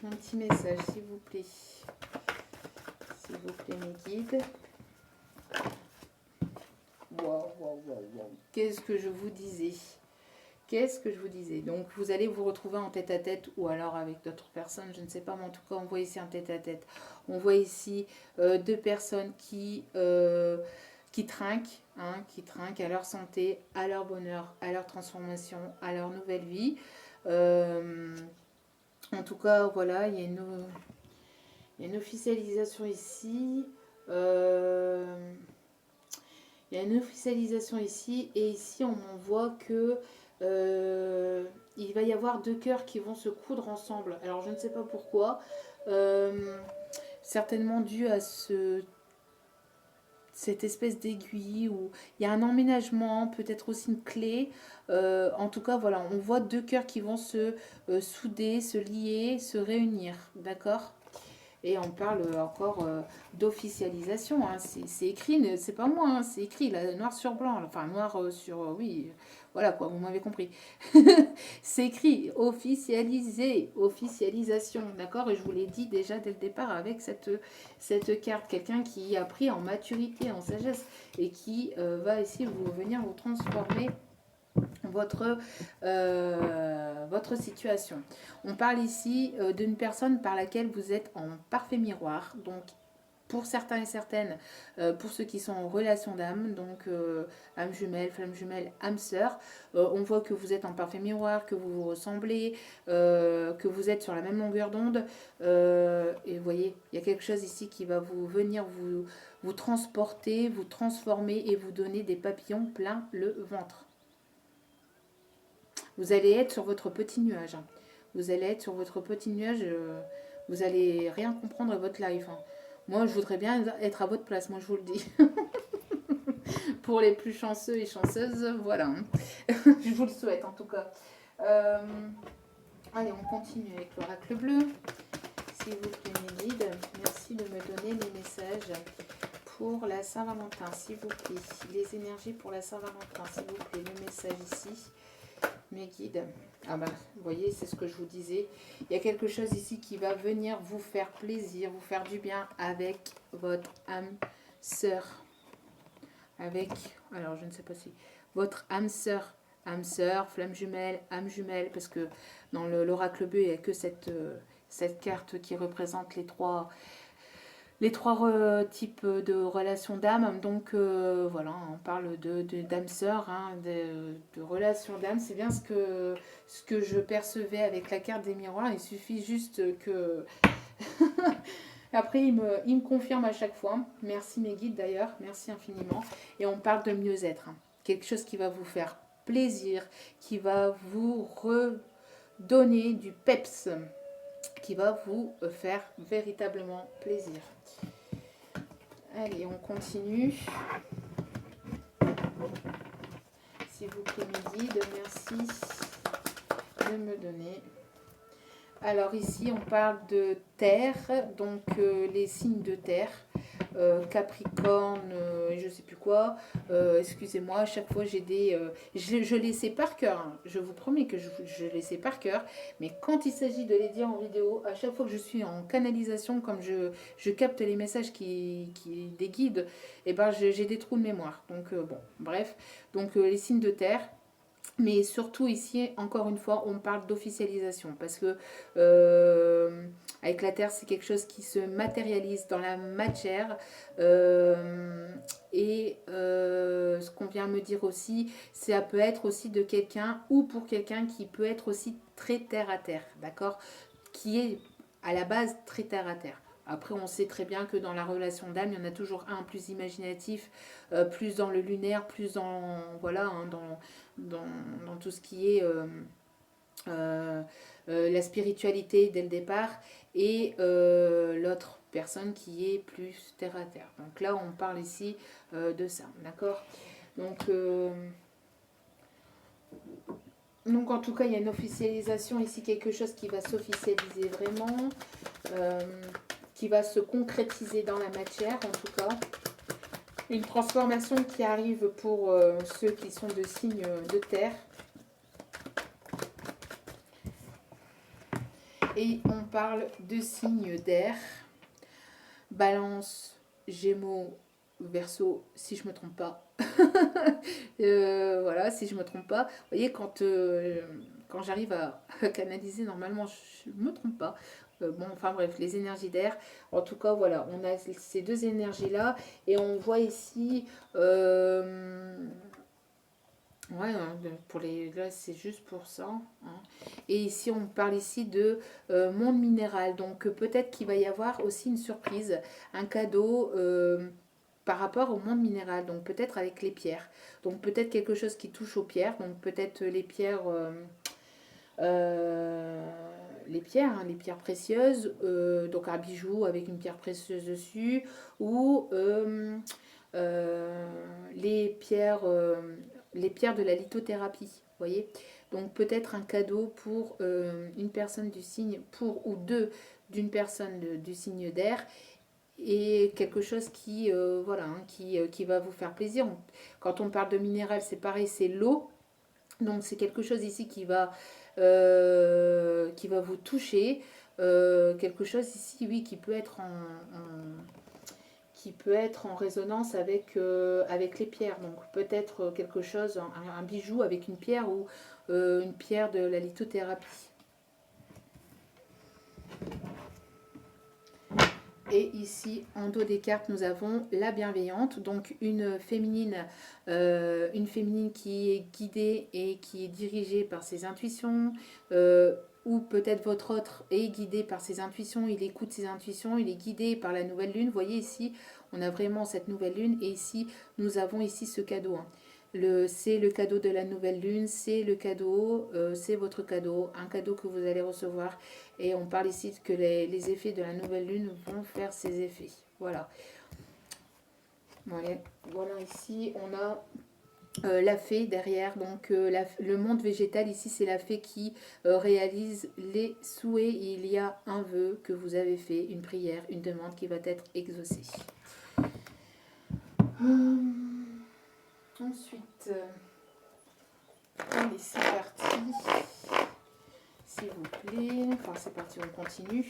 un petit message, s'il vous plaît. S'il vous plaît, mes guides. Wow. Qu'est-ce que je vous disais? Qu'est-ce que je vous disais? Donc, vous allez vous retrouver en tête-à-tête ou alors avec d'autres personnes, je ne sais pas, mais en tout cas, on voit ici un tête-à-tête. On voit ici deux personnes qui trinquent, hein, qui trinquent à leur santé, à leur bonheur, à leur transformation, à leur nouvelle vie. En tout cas, voilà, il y a une officialisation ici. Il y a une officialisation ici. Et ici, on voit que il va y avoir deux cœurs qui vont se coudre ensemble. Alors, je ne sais pas pourquoi. Certainement dû à cette espèce d'aiguille où il y a un emménagement, peut-être aussi une clé. En tout cas, voilà, on voit deux cœurs qui vont se souder, se lier, se réunir, d'accord? Et on parle encore d'officialisation, hein. C'est écrit, c'est pas moi, hein, c'est écrit là, noir sur blanc, enfin noir sur... oui, voilà quoi, vous m'avez compris. C'est écrit officialisé, officialisation, d'accord? Et je vous l'ai dit déjà dès le départ avec cette carte, quelqu'un qui a pris en maturité, en sagesse, et qui va essayer de venir vous transformer votre situation. On parle ici d'une personne par laquelle vous êtes en parfait miroir. Donc, pour certains et certaines, pour ceux qui sont en relation d'âme, donc âme jumelle, flamme jumelle, âme sœur, on voit que vous êtes en parfait miroir, que vous vous ressemblez, que vous êtes sur la même longueur d'onde. Et vous voyez, il y a quelque chose ici qui va vous venir vous transporter, vous transformer et vous donner des papillons plein le ventre. Vous allez être sur votre petit nuage. Hein. Vous allez être sur votre petit nuage. Vous allez rien comprendre à votre life. Hein. Moi, je voudrais bien être à votre place. Moi, je vous le dis. Pour les plus chanceux et chanceuses, voilà. Hein. Je vous le souhaite en tout cas. Allez, on continue avec l'oracle bleu. S'il vous plaît, mes guides, merci de me donner les messages pour la Saint-Valentin, s'il vous plaît. Les énergies pour la Saint-Valentin, s'il vous plaît. Le message ici. Mes guides, ah bah, vous voyez, c'est ce que je vous disais. Il y a quelque chose ici qui va venir vous faire plaisir, vous faire du bien avec votre âme sœur. Avec, alors je ne sais pas si, votre âme sœur, flamme jumelle, âme jumelle, parce que dans l'oracle bleu, il n'y a que cette carte qui représente les trois types de relations d'âme. Donc voilà, on parle d'âme sœur, hein, de relations d'âme. C'est bien ce que je percevais avec la carte des miroirs. Il suffit juste que... Après, il me confirme à chaque fois. Merci mes guides d'ailleurs, merci infiniment. Et on parle de mieux-être. Hein. Quelque chose qui va vous faire plaisir, qui va vous redonner du peps, qui va vous faire véritablement plaisir. Allez, on continue. S'il vous plaît, mes guides, merci de me donner. Alors ici, on parle de terre, donc les signes de terre, Capricorne, je ne sais plus quoi. Excusez-moi, à chaque fois j'ai des... je les sais par cœur, hein. Je vous promets que je les sais par cœur, mais quand il s'agit de les dire en vidéo, à chaque fois que je suis en canalisation, comme je capte les messages des guides, et ben j'ai des trous de mémoire. Donc bon, bref, donc les signes de terre. Mais surtout ici, encore une fois, on parle d'officialisation parce que avec la Terre, c'est quelque chose qui se matérialise dans la matière. Ce qu'on vient me dire aussi, ça peut être aussi de quelqu'un ou pour quelqu'un qui peut être aussi très terre à terre, d'accord? Qui est à la base très terre à terre. Après, on sait très bien que dans la relation d'âme, il y en a toujours un plus imaginatif, plus dans le lunaire, plus dans, voilà, hein, dans tout ce qui est la spiritualité dès le départ, et l'autre personne qui est plus terre à terre. Donc là, on parle ici de ça, d'accord? Donc en tout cas, il y a une officialisation ici, quelque chose qui va s'officialiser vraiment, qui va se concrétiser dans la matière en tout cas. Une transformation qui arrive pour ceux qui sont de signes de terre. Et on parle de signes d'air. Balance, Gémeaux, Verseau, si je ne me trompe pas. Voilà, si je ne me trompe pas. Vous voyez, quand j'arrive à canaliser, normalement, je ne me trompe pas. Bon, enfin bref, les énergies d'air. En tout cas, voilà, on a ces deux énergies-là. Et on voit ici... ouais, hein, là c'est juste pour ça. Hein. Et ici, on parle ici de monde minéral. Donc peut-être qu'il va y avoir aussi une surprise, un cadeau par rapport au monde minéral. Donc peut-être avec les pierres. Donc peut-être quelque chose qui touche aux pierres. Donc peut-être les pierres... hein, les pierres précieuses, donc un bijou avec une pierre précieuse dessus, ou les pierres de la lithothérapie, voyez. Donc peut-être un cadeau pour une personne du signe, pour ou deux d'une personne du signe d'air, et quelque chose qui, voilà, hein, qui va vous faire plaisir. Quand on parle de minéral, c'est pareil, c'est l'eau. Donc c'est quelque chose ici qui va vous toucher. Quelque chose ici, oui, qui peut être en résonance avec les pierres. Donc peut-être quelque chose, un bijou avec une pierre ou une pierre de la lithothérapie. Et ici, en dos des cartes, nous avons la bienveillante, donc une féminine qui est guidée et qui est dirigée par ses intuitions, ou peut-être votre autre est guidé par ses intuitions, il écoute ses intuitions, il est guidé par la nouvelle lune. Vous voyez ici, on a vraiment cette nouvelle lune, et ici, nous avons ici ce cadeau. Hein. C'est le cadeau de la nouvelle lune, c'est le cadeau, c'est votre cadeau, un cadeau que vous allez recevoir. Et on parle ici que les effets de la nouvelle lune vont faire ses effets. Voilà. Voilà, ici on a la fée derrière. Donc le monde végétal ici, c'est la fée qui réalise les souhaits. Il y a un vœu que vous avez fait, une prière, une demande qui va être exaucée. Ensuite, allez, c'est parti. S'il vous plaît. Enfin, c'est parti, on continue.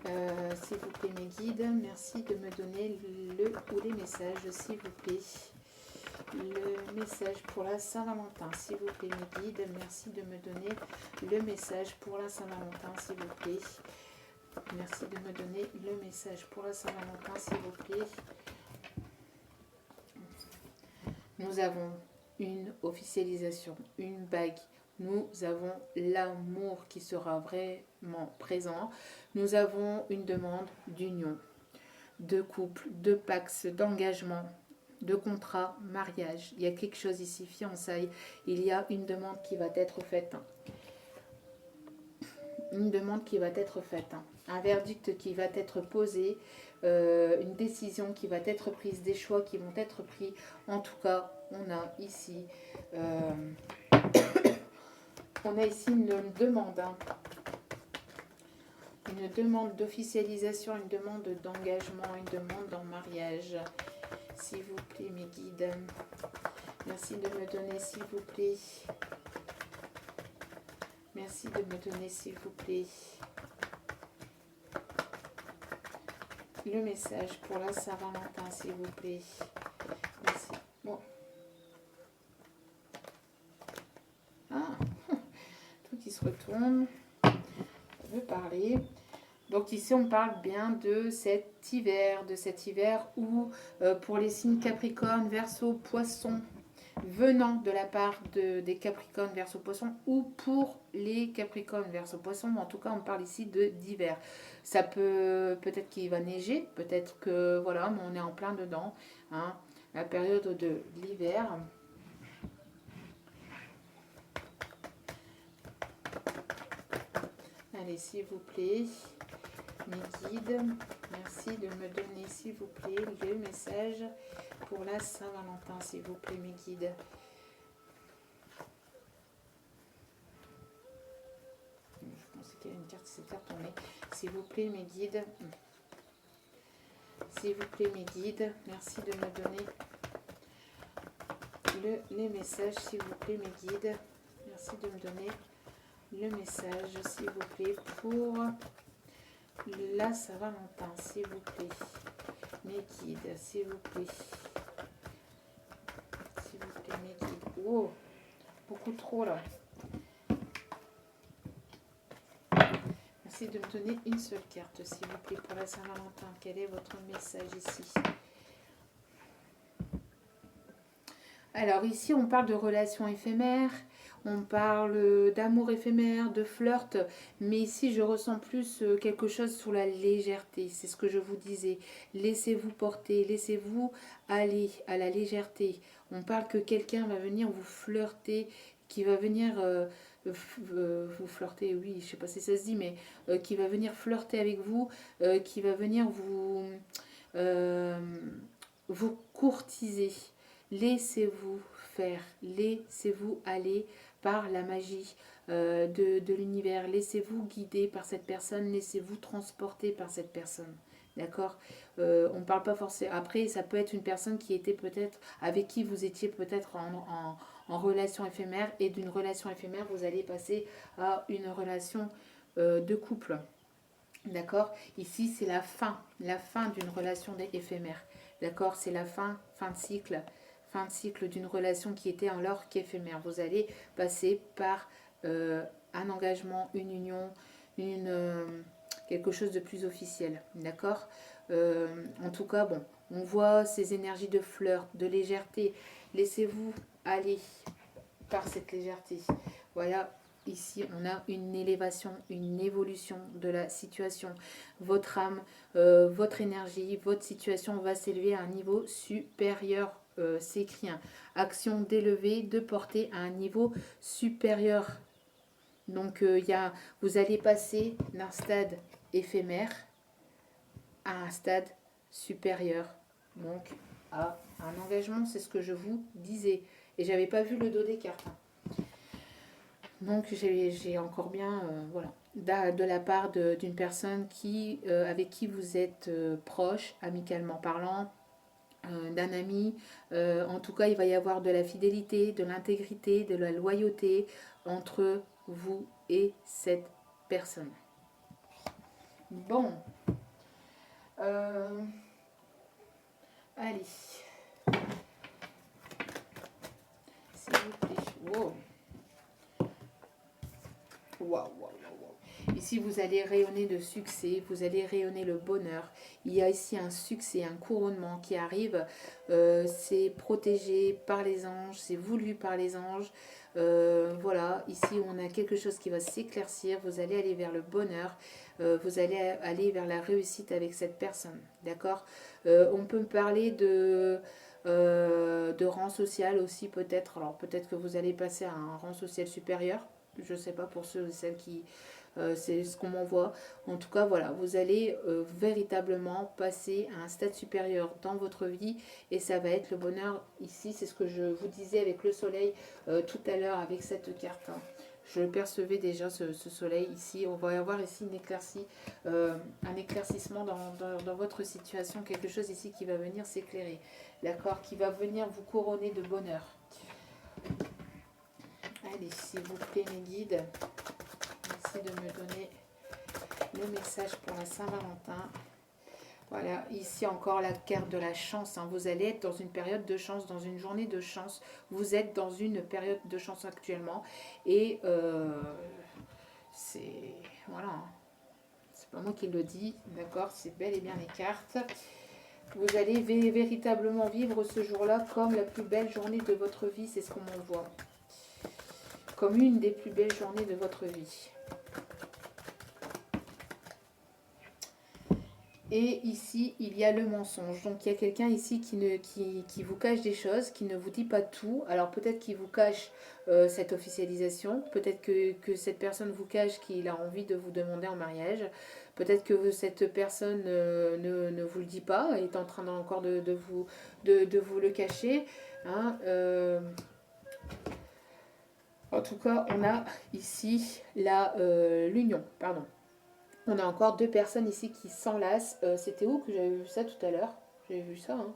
S'il vous plaît, mes guides, merci de me donner le ou les messages, s'il vous plaît. Le message pour la Saint-Valentin, s'il vous plaît, mes guides, merci de me donner le message pour la Saint-Valentin, s'il vous plaît. Merci de me donner le message pour la Saint-Valentin, s'il vous plaît. Nous avons une officialisation, une bague. Nous avons l'amour qui sera vraiment présent. Nous avons une demande d'union, de couple, de pax, d'engagement, de contrat, mariage. Il y a quelque chose ici, fiançailles. Il y a une demande qui va être faite. Une demande qui va être faite. Un verdict qui va être posé. Une décision qui va être prise. Des choix qui vont être pris. En tout cas, on a ici une demande. Une demande d'officialisation, une demande d'engagement, une demande en mariage. S'il vous plaît, mes guides. Merci de me donner, s'il vous plaît. Merci de me donner, s'il vous plaît, le message pour la Saint-Valentin, s'il vous plaît. Merci. Bon. Ah, tout qui se retourne. Je veux parler. Donc ici, on parle bien de cet hiver où pour les signes Capricorne, Verseau, Poisson, venant de la part des Capricornes, Verseau, Poisson, ou pour les Capricornes, Verseau, Poisson, mais en tout cas, on parle ici d'hiver. Ça peut-être qu'il va neiger, peut-être que, voilà, mais on est en plein dedans, hein, la période de l'hiver. Allez, s'il vous plaît, mes guides, merci de me donner, s'il vous plaît, le message pour la Saint-Valentin, s'il vous plaît, mes guides. Je pensais qu'il y avait une carte qui s'était retournée. S'il vous plaît, mes guides. S'il vous plaît, mes guides, merci de me donner les messages, s'il vous plaît, mes guides. Merci de me donner le message, s'il vous plaît, pour la Saint-Valentin, s'il vous plaît. Mes guides, s'il vous plaît. S'il vous plaît, mes guides. Oh, beaucoup trop là. Merci de me donner une seule carte, s'il vous plaît, pour la Saint-Valentin. Quel est votre message ici? Alors ici, on parle de relations éphémères, on parle d'amour éphémère, de flirt, mais ici, je ressens plus quelque chose sur la légèreté. C'est ce que je vous disais. Laissez-vous porter, laissez-vous aller à la légèreté. On parle que quelqu'un va venir vous flirter, qui va venir vous flirter, oui, je ne sais pas si ça se dit, mais qui va venir flirter avec vous, qui va venir vous... vous courtisez. Laissez-vous faire, laissez-vous aller par la magie de l'univers. Laissez-vous guider par cette personne, laissez-vous transporter par cette personne. D'accord. On ne parle pas forcément. Après, ça peut être une personne qui était peut-être, avec qui vous étiez peut-être en relation éphémère, et d'une relation éphémère, vous allez passer à une relation de couple. D'accord. Ici, c'est la fin d'une relation éphémère. D'accord. C'est la fin de cycle d'une relation qui était alors qu'éphémère. Vous allez passer par un engagement, une union, quelque chose de plus officiel. D'accord. En tout cas, bon, on voit ces énergies de flirt, de légèreté. Laissez-vous aller par cette légèreté. Voilà. Ici, on a une élévation, une évolution de la situation. Votre âme, votre énergie, votre situation va s'élever à un niveau supérieur. C'est écrit, hein. Action d'élever, de porter à un niveau supérieur. Donc, vous allez passer d'un stade éphémère à un stade supérieur. Donc, à un engagement, c'est ce que je vous disais. Et j'avais pas vu le dos des cartes. Donc j'ai encore bien, voilà, de la part d'une personne avec qui vous êtes proche, amicalement parlant, d'un ami. En tout cas, il va y avoir de la fidélité, de l'intégrité, de la loyauté entre vous et cette personne. Bon. Allez. S'il vous plaît. Wow. Waouh, waouh, waouh. Ici, vous allez rayonner de succès, vous allez rayonner le bonheur. Il y a ici un succès, un couronnement qui arrive. C'est protégé par les anges, c'est voulu par les anges. Voilà, ici, on a quelque chose qui va s'éclaircir. Vous allez aller vers le bonheur. Vous allez aller vers la réussite avec cette personne. D'accord. On peut parler de rang social aussi, peut-être. Alors, peut-être que vous allez passer à un rang social supérieur. Je ne sais pas pour ceux et celles qui... c'est ce qu'on m'envoie. En tout cas, voilà, vous allez véritablement passer à un stade supérieur dans votre vie et ça va être le bonheur ici. C'est ce que je vous disais avec le soleil tout à l'heure avec cette carte. Hein. Je percevais déjà ce soleil ici. On va avoir ici une éclaircie, un éclaircissement dans votre situation. Quelque chose ici qui va venir s'éclairer. D'accord. Qui va venir vous couronner de bonheur. Allez, s'il vous plaît, mes guides, essayez de me donner le message pour la Saint-Valentin. Voilà, ici encore la carte de la chance. Hein. Vous allez être dans une période de chance, dans une journée de chance. Vous êtes dans une période de chance actuellement. Et c'est... Voilà. Hein. C'est pas moi qui le dis, d'accord. C'est bel et bien les cartes. Vous allez véritablement vivre ce jour-là comme la plus belle journée de votre vie. C'est ce qu'on m'envoie. Comme une des plus belles journées de votre vie. Et ici, il y a le mensonge. Donc, il y a quelqu'un ici qui vous cache des choses, qui ne vous dit pas tout. Alors, peut-être qu'il vous cache cette officialisation. Peut-être que cette personne vous cache qu'il a envie de vous demander en mariage. Peut-être que cette personne ne vous le dit pas, est en train encore de vous le cacher. Hein, en tout cas, on a ici l'union, pardon. On a encore deux personnes ici qui s'enlacent. C'était où que j'avais vu ça tout à l'heure? J'avais vu ça, hein.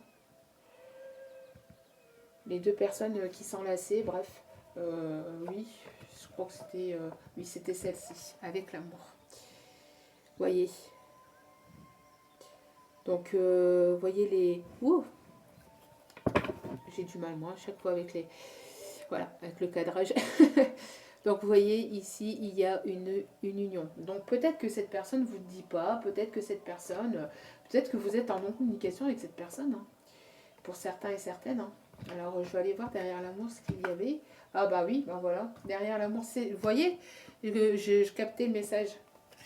Les deux personnes qui s'enlaçaient, bref. Oui, je crois que c'était... oui, c'était celle-ci, avec l'amour. Voyez. Donc, voyez les... Ouh, j'ai du mal, moi, à chaque fois avec les... Voilà, avec le cadrage. Donc vous voyez ici, il y a une union. Donc peut-être que cette personne ne vous le dit pas, peut-être que cette personne, peut-être que vous êtes en non-communication avec cette personne, hein, pour certains et certaines. Hein. Alors je vais aller voir derrière l'amour ce qu'il y avait. Ah bah oui, ben voilà, derrière l'amour, c'est... Vous voyez, je captais le message.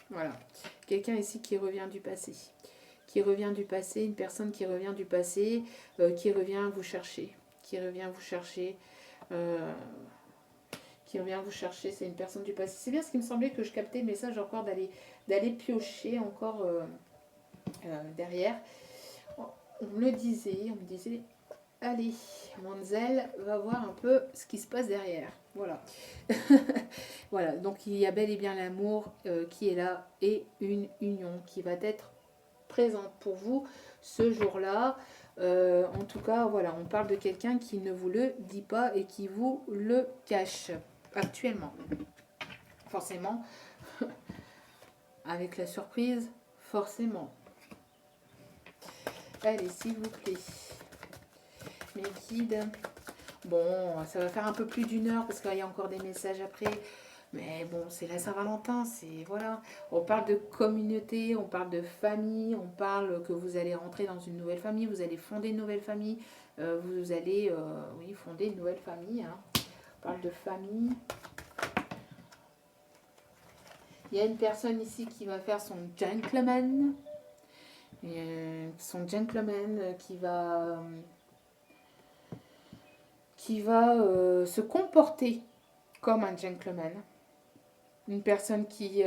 Voilà, quelqu'un ici qui revient du passé. Qui revient du passé, une personne qui revient du passé, qui revient vous chercher. Qui revient vous chercher... qui revient vous chercher, c'est une personne du passé. C'est bien ce qui me semblait que je captais le message encore d'aller piocher encore derrière. on me le disait, on me disait, allez, Manzel va voir un peu ce qui se passe derrière. Voilà. Voilà, donc il y a bel et bien l'amour qui est là et une union qui va être présente pour vous ce jour-là. En tout cas, voilà, on parle de quelqu'un qui ne vous le dit pas et qui vous le cache actuellement. Forcément, avec la surprise, forcément. Allez, s'il vous plaît. Mes guides. Bon, ça va faire un peu plus d'une heure parce qu'il y a encore des messages après. Mais bon, c'est la Saint-Valentin, c'est voilà. On parle de communauté, on parle de famille, on parle que vous allez rentrer dans une nouvelle famille, vous allez fonder une nouvelle famille, vous allez oui, fonder une nouvelle famille. Hein. On parle de famille. Il y a une personne ici qui va faire son gentleman. Son gentleman qui va se comporter comme un gentleman. Une personne qui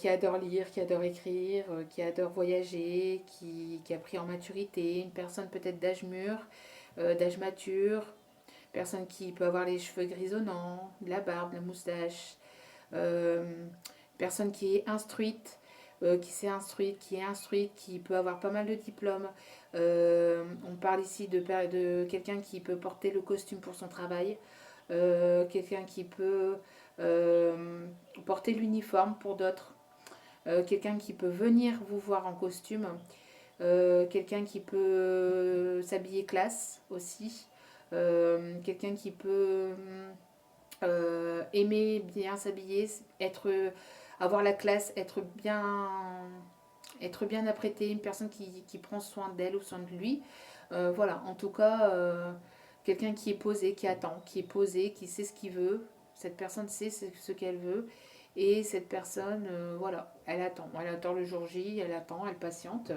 adore lire, qui adore écrire, qui adore voyager, qui a pris en maturité, une personne peut-être d'âge mûr, d'âge mature, personne qui peut avoir les cheveux grisonnants, de la barbe, la moustache, personne qui est instruite, qui s'est instruite, qui est instruite, qui peut avoir pas mal de diplômes. On parle ici de quelqu'un qui peut porter le costume pour son travail, quelqu'un qui peut porter l'uniforme pour d'autres, quelqu'un qui peut venir vous voir en costume, quelqu'un qui peut s'habiller classe aussi, quelqu'un qui peut aimer bien s'habiller, avoir la classe, être bien apprêté, une personne qui prend soin d'elle ou soin de lui. Voilà, en tout cas, quelqu'un qui est posé, qui attend, qui est posé, qui sait ce qu'il veut. Cette personne sait ce qu'elle veut. Et cette personne, voilà, elle attend. Elle attend le jour J, elle attend, elle patiente.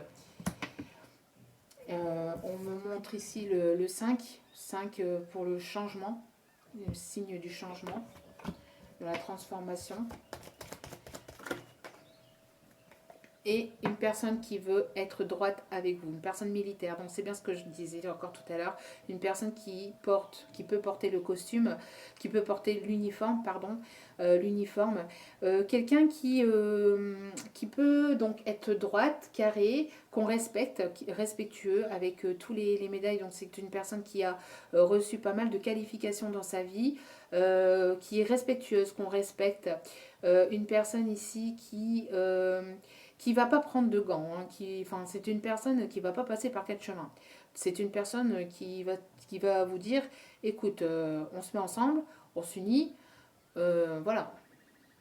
On me montre ici le 5. 5 pour le changement, le signe du changement, de la transformation. Et une personne qui veut être droite avec vous, une personne militaire. Donc c'est bien ce que je disais encore tout à l'heure, une personne qui peut porter le costume, qui peut porter l'uniforme, l'uniforme. Quelqu'un qui peut donc être droite, carré, qu'on respecte, respectueux avec tous les médailles. Donc c'est une personne qui a reçu pas mal de qualifications dans sa vie, qui est respectueuse, qu'on respecte. Une personne ici qui va pas prendre de gants, hein, c'est une personne qui va pas passer par quatre chemins. C'est une personne qui va vous dire, écoute, on se met ensemble, on s'unit, voilà.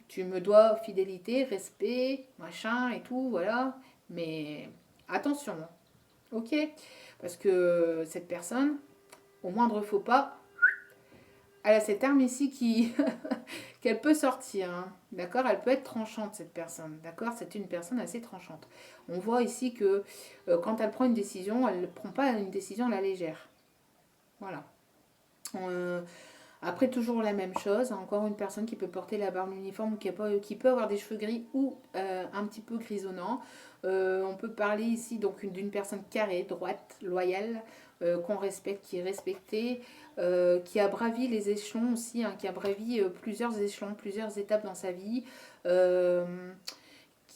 Tu me dois fidélité, respect, machin et tout, voilà. Mais attention, ok? Parce que cette personne, au moindre faux pas, elle a cette arme ici qu'elle peut sortir, hein, d'accord? Elle peut être tranchante, cette personne, d'accord? C'est une personne assez tranchante. On voit ici que quand elle prend une décision, elle ne prend pas une décision à la légère. Voilà. Euh, Après, toujours la même chose, encore une personne qui peut porter la barbe uniforme, qui peut avoir des cheveux gris ou un petit peu grisonnants. On peut parler ici donc d'une personne carrée, droite, loyale, qu'on respecte, qui est respectée, qui a bravi les échelons aussi, hein, qui a bravi plusieurs échelons, plusieurs étapes dans sa vie.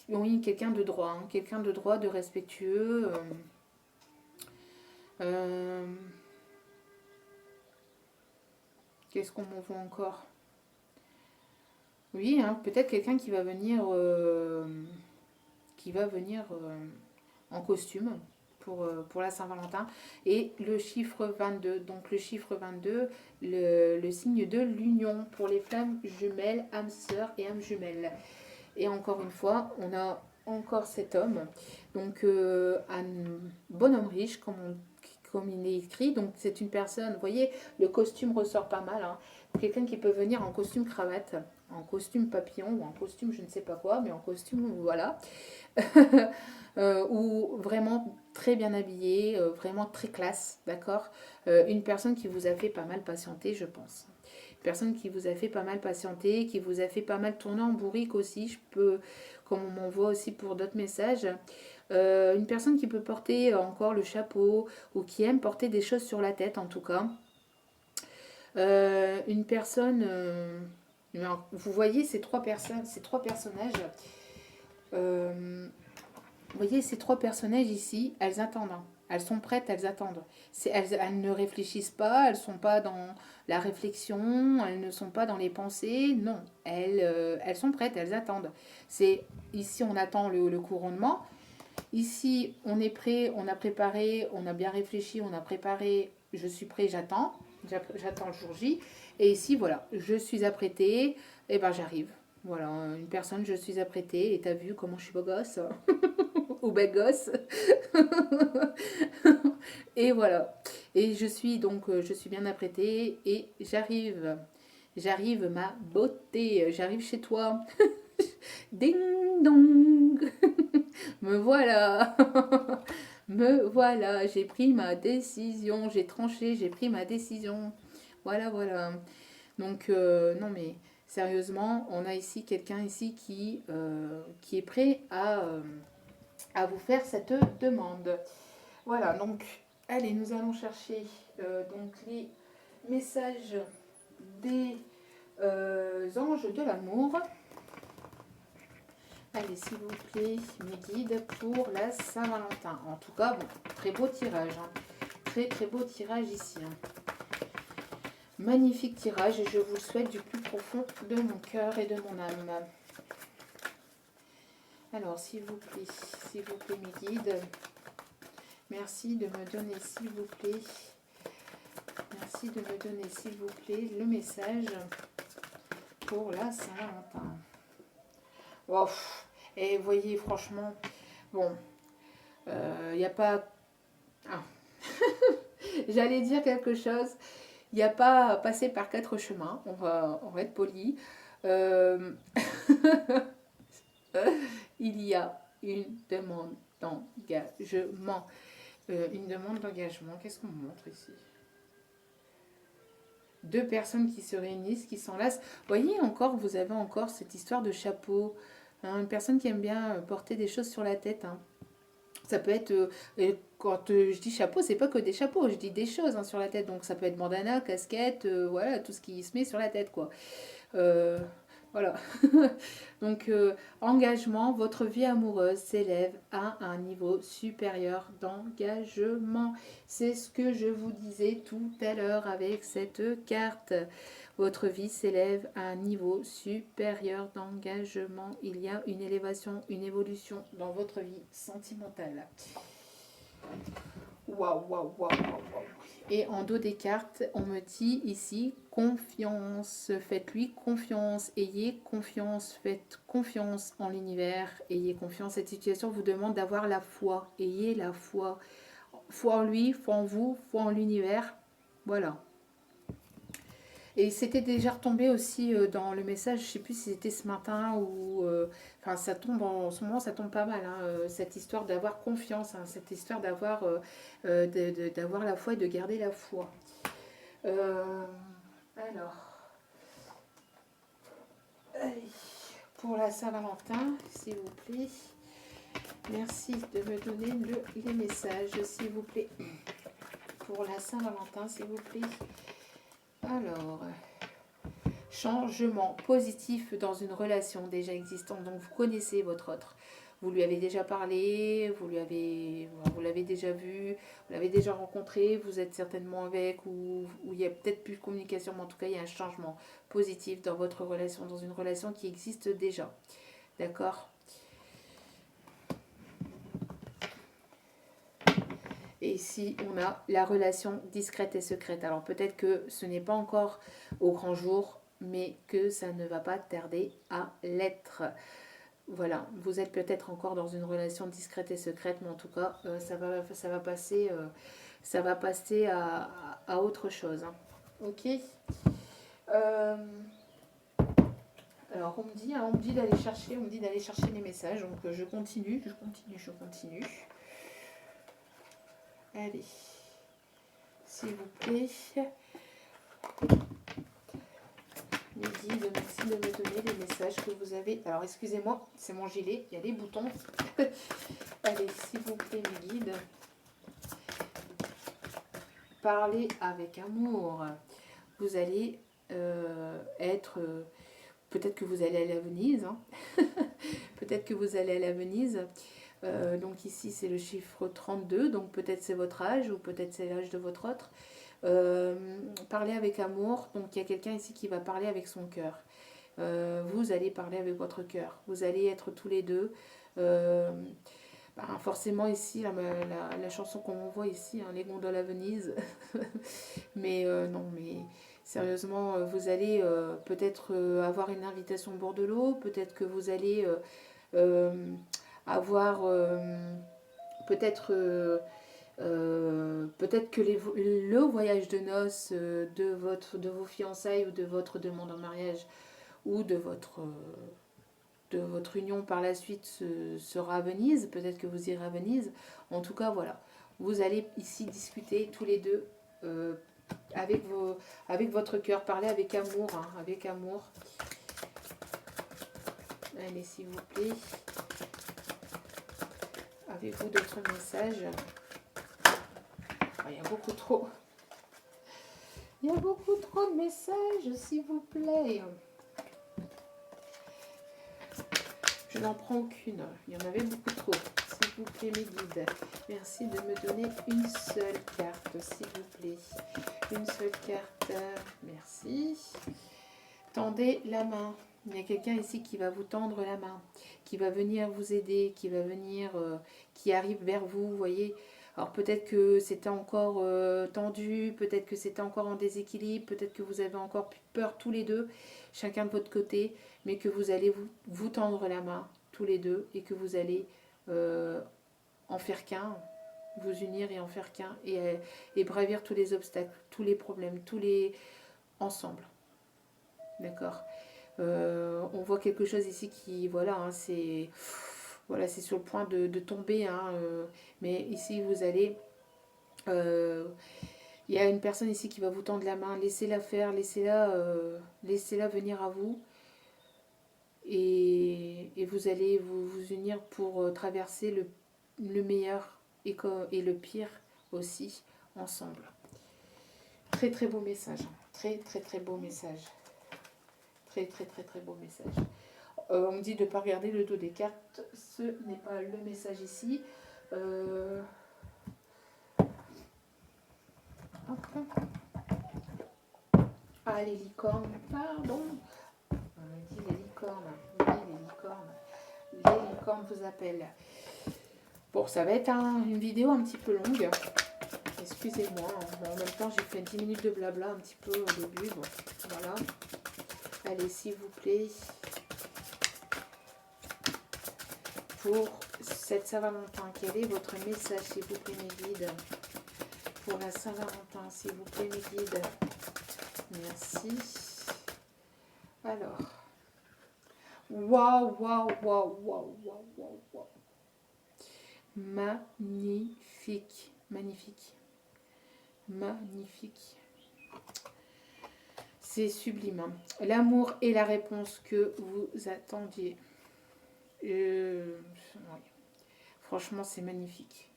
Oui, quelqu'un de droit, hein, quelqu'un de droit, de respectueux. Euh, Qu'est-ce qu'on m'envoie encore? Oui, hein, peut-être quelqu'un qui va venir en costume pour la Saint-Valentin. Et le chiffre 22, donc le chiffre 22, le signe de l'union pour les flammes jumelles, âmes sœurs et âmes jumelles. Et encore une fois, on a encore cet homme, donc un bonhomme riche, comme il est écrit. Donc c'est une personne, vous voyez, le costume ressort pas mal. Hein. Quelqu'un qui peut venir en costume cravate, en costume papillon ou en costume je ne sais pas quoi, mais en costume, voilà. Ou vraiment très bien habillé, vraiment très classe, d'accord. Une personne qui vous a fait pas mal patienter, je pense. Une personne qui vous a fait pas mal patienter, qui vous a fait pas mal tourner en bourrique aussi, comme on m'envoie aussi pour d'autres messages. Une personne qui peut porter encore le chapeau ou qui aime porter des choses sur la tête en tout cas. Une personne, vous voyez ces trois personnes, ces trois personnages. Vous voyez ces trois personnages ici, elles attendent. Hein. Elles sont prêtes, elles attendent. Elles ne réfléchissent pas, elles ne sont pas dans la réflexion, elles ne sont pas dans les pensées. Non, elles sont prêtes, elles attendent. C'est ici on attend le couronnement. Ici on est prêt, on a préparé, on a bien réfléchi, on a préparé. Je suis prêt, j'attends. J'attends le jour J. Et ici voilà, je suis apprêtée. Et ben j'arrive. Voilà, une personne, je suis apprêtée. Et t'as vu comment je suis beau gosse ou belle gosse. Et voilà. Et je suis donc, je suis bien apprêtée et j'arrive. J'arrive, ma beauté. J'arrive chez toi. Ding dong. Me voilà. Me voilà. J'ai pris ma décision. J'ai tranché. J'ai pris ma décision. Voilà, voilà. Donc, non mais sérieusement, on a ici quelqu'un ici qui est prêt à vous faire cette demande. Voilà, donc, allez, nous allons chercher donc les messages des anges de l'amour. Allez, s'il vous plaît, mes guides pour la Saint-Valentin. En tout cas, bon, très beau tirage. Hein. Très, très beau tirage ici. Hein. Magnifique tirage et je vous le souhaite du plus profond de mon cœur et de mon âme. Alors, s'il vous plaît, mes guides, merci de me donner, s'il vous plaît, merci de me donner, s'il vous plaît, le message pour la Saint-Valentin. Wow. Et vous voyez, franchement, bon, il n'y a pas... Ah. J'allais dire quelque chose, il n'y a pas à passer par quatre chemins, on va être poli. Il y a une demande d'engagement. Une demande d'engagement. Qu'est-ce qu'on montre ici? Deux personnes qui se réunissent, qui s'enlacent. Voyez encore, vous avez encore cette histoire de chapeau. Hein, une personne qui aime bien porter des choses sur la tête. Hein. Ça peut être, quand je dis chapeau, c'est pas que des chapeaux, je dis des choses hein, sur la tête. Donc ça peut être bandana, casquette, voilà, tout ce qui se met sur la tête, quoi. Voilà. Donc, engagement, votre vie amoureuse s'élève à un niveau supérieur d'engagement. C'est ce que je vous disais tout à l'heure avec cette carte. Votre vie s'élève à un niveau supérieur d'engagement. Il y a une élévation, une évolution dans votre vie sentimentale. Waouh, waouh, waouh, waouh. Et en dos des cartes, on me dit ici confiance. Faites-lui confiance. Ayez confiance. Faites confiance en l'univers. Ayez confiance. Cette situation vous demande d'avoir la foi. Ayez la foi. Foi en lui, foi en vous, foi en l'univers. Voilà. Et c'était déjà retombé aussi dans le message, je ne sais plus si c'était ce matin ou... Enfin, ça tombe en ce moment, ça tombe pas mal, hein, cette histoire d'avoir confiance, hein, cette histoire d'avoir d'avoir la foi et de garder la foi. Alors, allez, pour la Saint-Valentin, s'il vous plaît, merci de me donner les messages, s'il vous plaît. Pour la Saint-Valentin, s'il vous plaît. Alors, changement positif dans une relation déjà existante. Donc, vous connaissez votre autre. Vous lui avez déjà parlé, vous l'avez déjà vu, vous l'avez déjà rencontré, vous êtes certainement avec, ou il y a peut-être plus de communication, mais en tout cas, il y a un changement positif dans votre relation, dans une relation qui existe déjà. D'accord ? Et ici, on a la relation discrète et secrète. Alors peut-être que ce n'est pas encore au grand jour, mais que ça ne va pas tarder à l'être. Voilà, vous êtes peut-être encore dans une relation discrète et secrète, mais en tout cas, ça va passer à autre chose. Hein. Ok. Alors on me dit d'aller chercher, les messages, donc je continue. Allez, s'il vous plaît. mes guides, merci de me donner les messages que vous avez. Alors, excusez-moi, c'est mon gilet, il y a des boutons. Allez, s'il vous plaît, mes guides. Parlez avec amour. Vous allez être... peut-être que vous allez aller à Venise. Hein. Peut-être que vous allez aller à Venise. Donc ici, c'est le chiffre 32. Donc peut-être c'est votre âge ou peut-être c'est l'âge de votre autre. Parlez avec amour. Donc il y a quelqu'un ici qui va parler avec son cœur. Vous allez parler avec votre cœur. Vous allez être tous les deux. Forcément ici, la chanson qu'on voit ici, hein, les gondoles à Venise. Mais non, mais sérieusement, vous allez peut-être avoir une invitation au bord de l'eau. Peut-être que vous allez avoir peut-être peut-être que le voyage de noces de vos fiançailles ou de votre demande en mariage ou de votre union par la suite sera à Venise, peut-être que vous irez à Venise. En tout cas, voilà, vous allez ici discuter tous les deux avec votre cœur, parler avec amour, hein, avec amour. Allez, s'il vous plaît. Avez-vous d'autres messages? Il y a beaucoup trop. Il y a beaucoup trop de messages, s'il vous plaît. Je n'en prends aucune. Il y en avait beaucoup trop. S'il vous plaît, mes guides. Merci de me donner une seule carte, s'il vous plaît. Une seule carte. Merci. Tendez la main. Il y a quelqu'un ici qui va vous tendre la main, qui va venir vous aider, qui va venir, qui arrive vers vous, vous voyez. Alors peut-être que c'était encore tendu, peut-être que c'était encore en déséquilibre, peut-être que vous avez encore peur tous les deux, chacun de votre côté, mais que vous allez vous tendre la main tous les deux et que vous allez en faire qu'un, vous unir et en faire qu'un et bravir tous les obstacles, tous les problèmes, tous les... ensemble. D'accord. On voit quelque chose ici qui, voilà, hein, c'est sur le point de tomber, hein, mais ici vous allez, il y a une personne ici qui va vous tendre la main, laissez-la faire, laissez-la venir à vous, et vous allez vous unir pour traverser le meilleur et le pire aussi ensemble. Très très beau message, très très très beau message. Très très très très beau message. On me dit de ne pas regarder le dos des cartes. Ce n'est pas le message ici. Ah, les licornes. Pardon. On me dit les licornes. Oui, les licornes. Les licornes vous appellent. Bon, ça va être une vidéo un petit peu longue. Excusez-moi. Bon, en même temps, j'ai fait 10 minutes de blabla un petit peu au début. Bon, voilà. Allez, s'il vous plaît. Pour cette Saint-Valentin, quel est votre message, s'il vous plaît, mes guides? Pour la Saint-Valentin, s'il vous plaît, mes guides. Merci. Alors. Waouh, waouh, waouh, waouh, waouh, waouh, waouh. Magnifique, magnifique. Magnifique. C'est sublime. Hein. L'amour est la réponse que vous attendiez. Ouais. Franchement, c'est magnifique.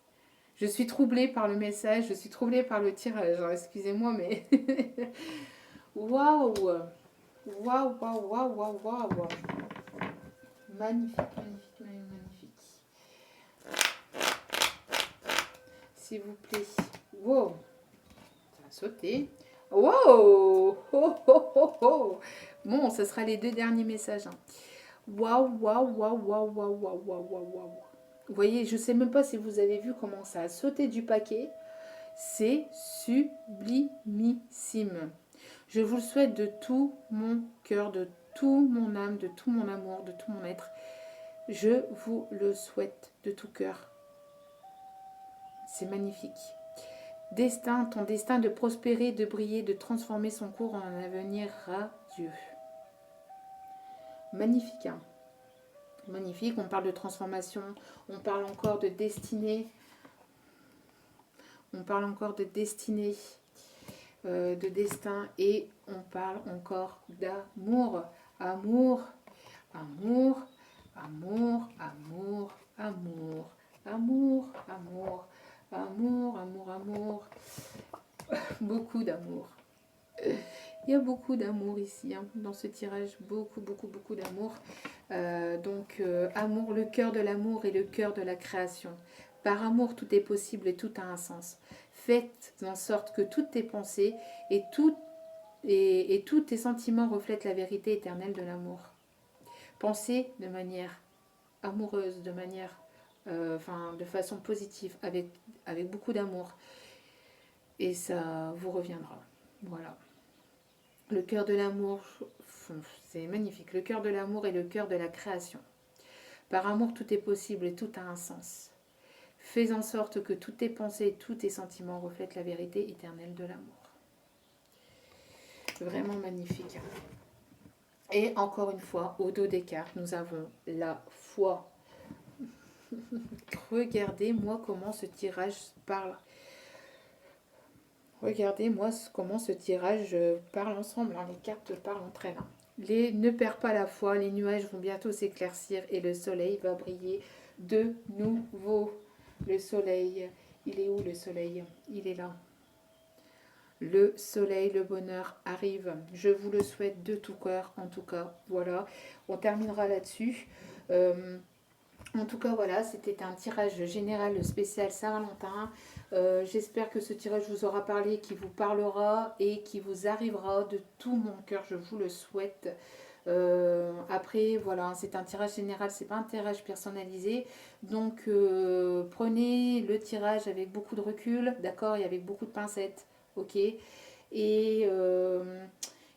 Je suis troublée par le message, je suis troublée par le tirage. Alors, excusez-moi, mais... Waouh! Waouh, waouh, waouh, waouh, waouh! Magnifique, magnifique, magnifique. S'il vous plaît. Wow! Ça a sauté. Wow! Oh, oh, oh, oh. Bon, ce sera les deux derniers messages. Hein. Waouh, waouh, waouh, waouh, waouh, waouh, waouh, waouh, waouh. Vous voyez, je ne sais même pas si vous avez vu comment ça a sauté du paquet. C'est sublimissime. Je vous le souhaite de tout mon cœur, de tout mon âme, de tout mon amour, de tout mon être. Je vous le souhaite de tout cœur. C'est magnifique. Destin, ton destin de prospérer, de briller, de transformer son cours en un avenir radieux. Magnifique, hein? Magnifique, on parle de transformation, on parle encore de destinée. On parle encore de destinée. de destin, et on parle encore d'amour. Amour, amour, amour, amour, amour, amour, amour, amour, amour, amour, beaucoup d'amour. Il y a beaucoup d'amour ici, hein, dans ce tirage, beaucoup, beaucoup, beaucoup d'amour. Amour, le cœur de l'amour et le cœur de la création. Par amour, tout est possible et tout a un sens. Faites en sorte que toutes tes pensées et tous tes sentiments reflètent la vérité éternelle de l'amour. Pensez de manière amoureuse, de façon positive, avec beaucoup d'amour. Et ça vous reviendra. Voilà. Le cœur de l'amour, c'est magnifique. Le cœur de l'amour est le cœur de la création. Par amour, tout est possible et tout a un sens. Fais en sorte que toutes tes pensées et tous tes sentiments reflètent la vérité éternelle de l'amour. Vraiment magnifique. Et encore une fois, au dos des cartes, nous avons la foi. Regardez-moi comment ce tirage parle. Regardez-moi comment ce tirage parle ensemble. Les cartes parlent entre elles. Ne perds pas la foi, les nuages vont bientôt s'éclaircir et le soleil va briller de nouveau. Le soleil, il est où le soleil? Il est là. Le soleil, le bonheur arrive. Je vous le souhaite de tout cœur, en tout cas. Voilà, on terminera là-dessus. En tout cas, voilà, c'était un tirage général spécial Saint-Valentin. J'espère que ce tirage vous aura parlé, qui vous parlera et qui vous arrivera de tout mon cœur. Je vous le souhaite. Après, voilà, c'est un tirage général, c'est pas un tirage personnalisé. Donc, prenez le tirage avec beaucoup de recul, d'accord, et avec beaucoup de pincettes, ok.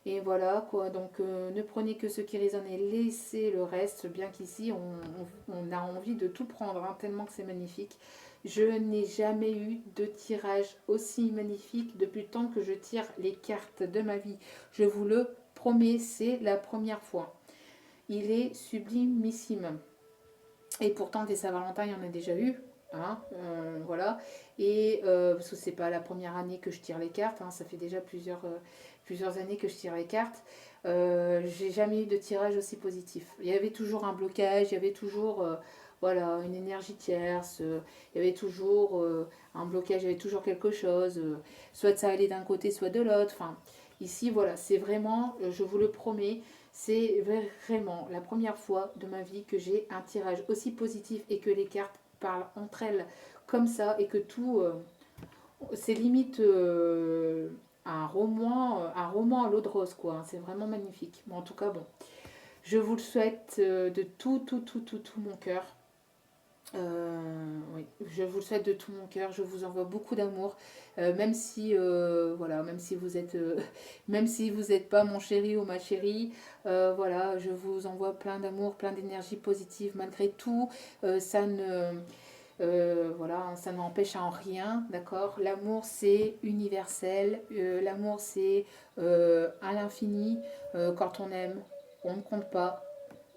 Et voilà quoi, donc ne prenez que ce qui résonne et laissez le reste, bien qu'ici on a envie de tout prendre, hein, tellement que c'est magnifique. Je n'ai jamais eu de tirage aussi magnifique depuis le temps que je tire les cartes de ma vie. Je vous le promets, c'est la première fois. Il est sublimissime. Et pourtant, des Saint-Valentin, il y en a déjà eu. Hein, voilà. Et parce que c'est pas la première année que je tire les cartes, hein, ça fait déjà plusieurs années que je tire les cartes. J'ai jamais eu de tirage aussi positif. Il y avait toujours un blocage, il y avait toujours voilà, une énergie tierce, il y avait toujours un blocage, il y avait toujours quelque chose, soit ça allait d'un côté, soit de l'autre. Enfin, ici, voilà, c'est vraiment, je vous le promets, c'est vraiment la première fois de ma vie que j'ai un tirage aussi positif et que les cartes parlent entre elles comme ça et que tout, c'est limite un roman à l'eau de rose, quoi. C'est vraiment magnifique. Bon, en tout cas, bon, je vous le souhaite de tout mon cœur. Oui, je vous le souhaite de tout mon cœur. Je vous envoie beaucoup d'amour, même si voilà, même si vous n'êtes pas mon chéri ou ma chérie, voilà, je vous envoie plein d'amour, plein d'énergie positive. Malgré tout, voilà, ça n'empêche en rien, d'accord. L'amour c'est universel, l'amour c'est à l'infini. Quand on aime, on ne compte pas,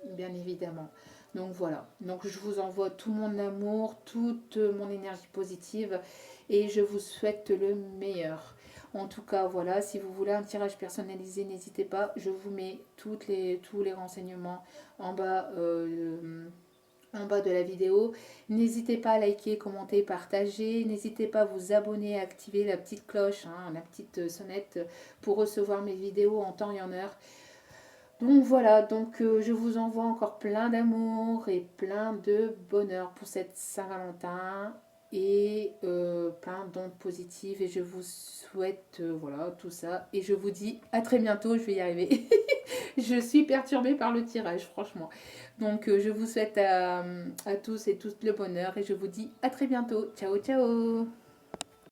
bien évidemment. Donc voilà, donc je vous envoie tout mon amour, toute mon énergie positive et je vous souhaite le meilleur. En tout cas, voilà, si vous voulez un tirage personnalisé, n'hésitez pas, je vous mets tous les renseignements en bas, de la vidéo. N'hésitez pas à liker, commenter, partager. N'hésitez pas à vous abonner, à activer la petite cloche, hein, la petite sonnette pour recevoir mes vidéos en temps et en heure. Donc voilà, je vous envoie encore plein d'amour et plein de bonheur pour cette Saint-Valentin et plein d'ondes positives et je vous souhaite voilà tout ça et je vous dis à très bientôt, je vais y arriver. Je suis perturbée par le tirage, franchement. Donc je vous souhaite à tous et toutes le bonheur et je vous dis à très bientôt. Ciao ciao.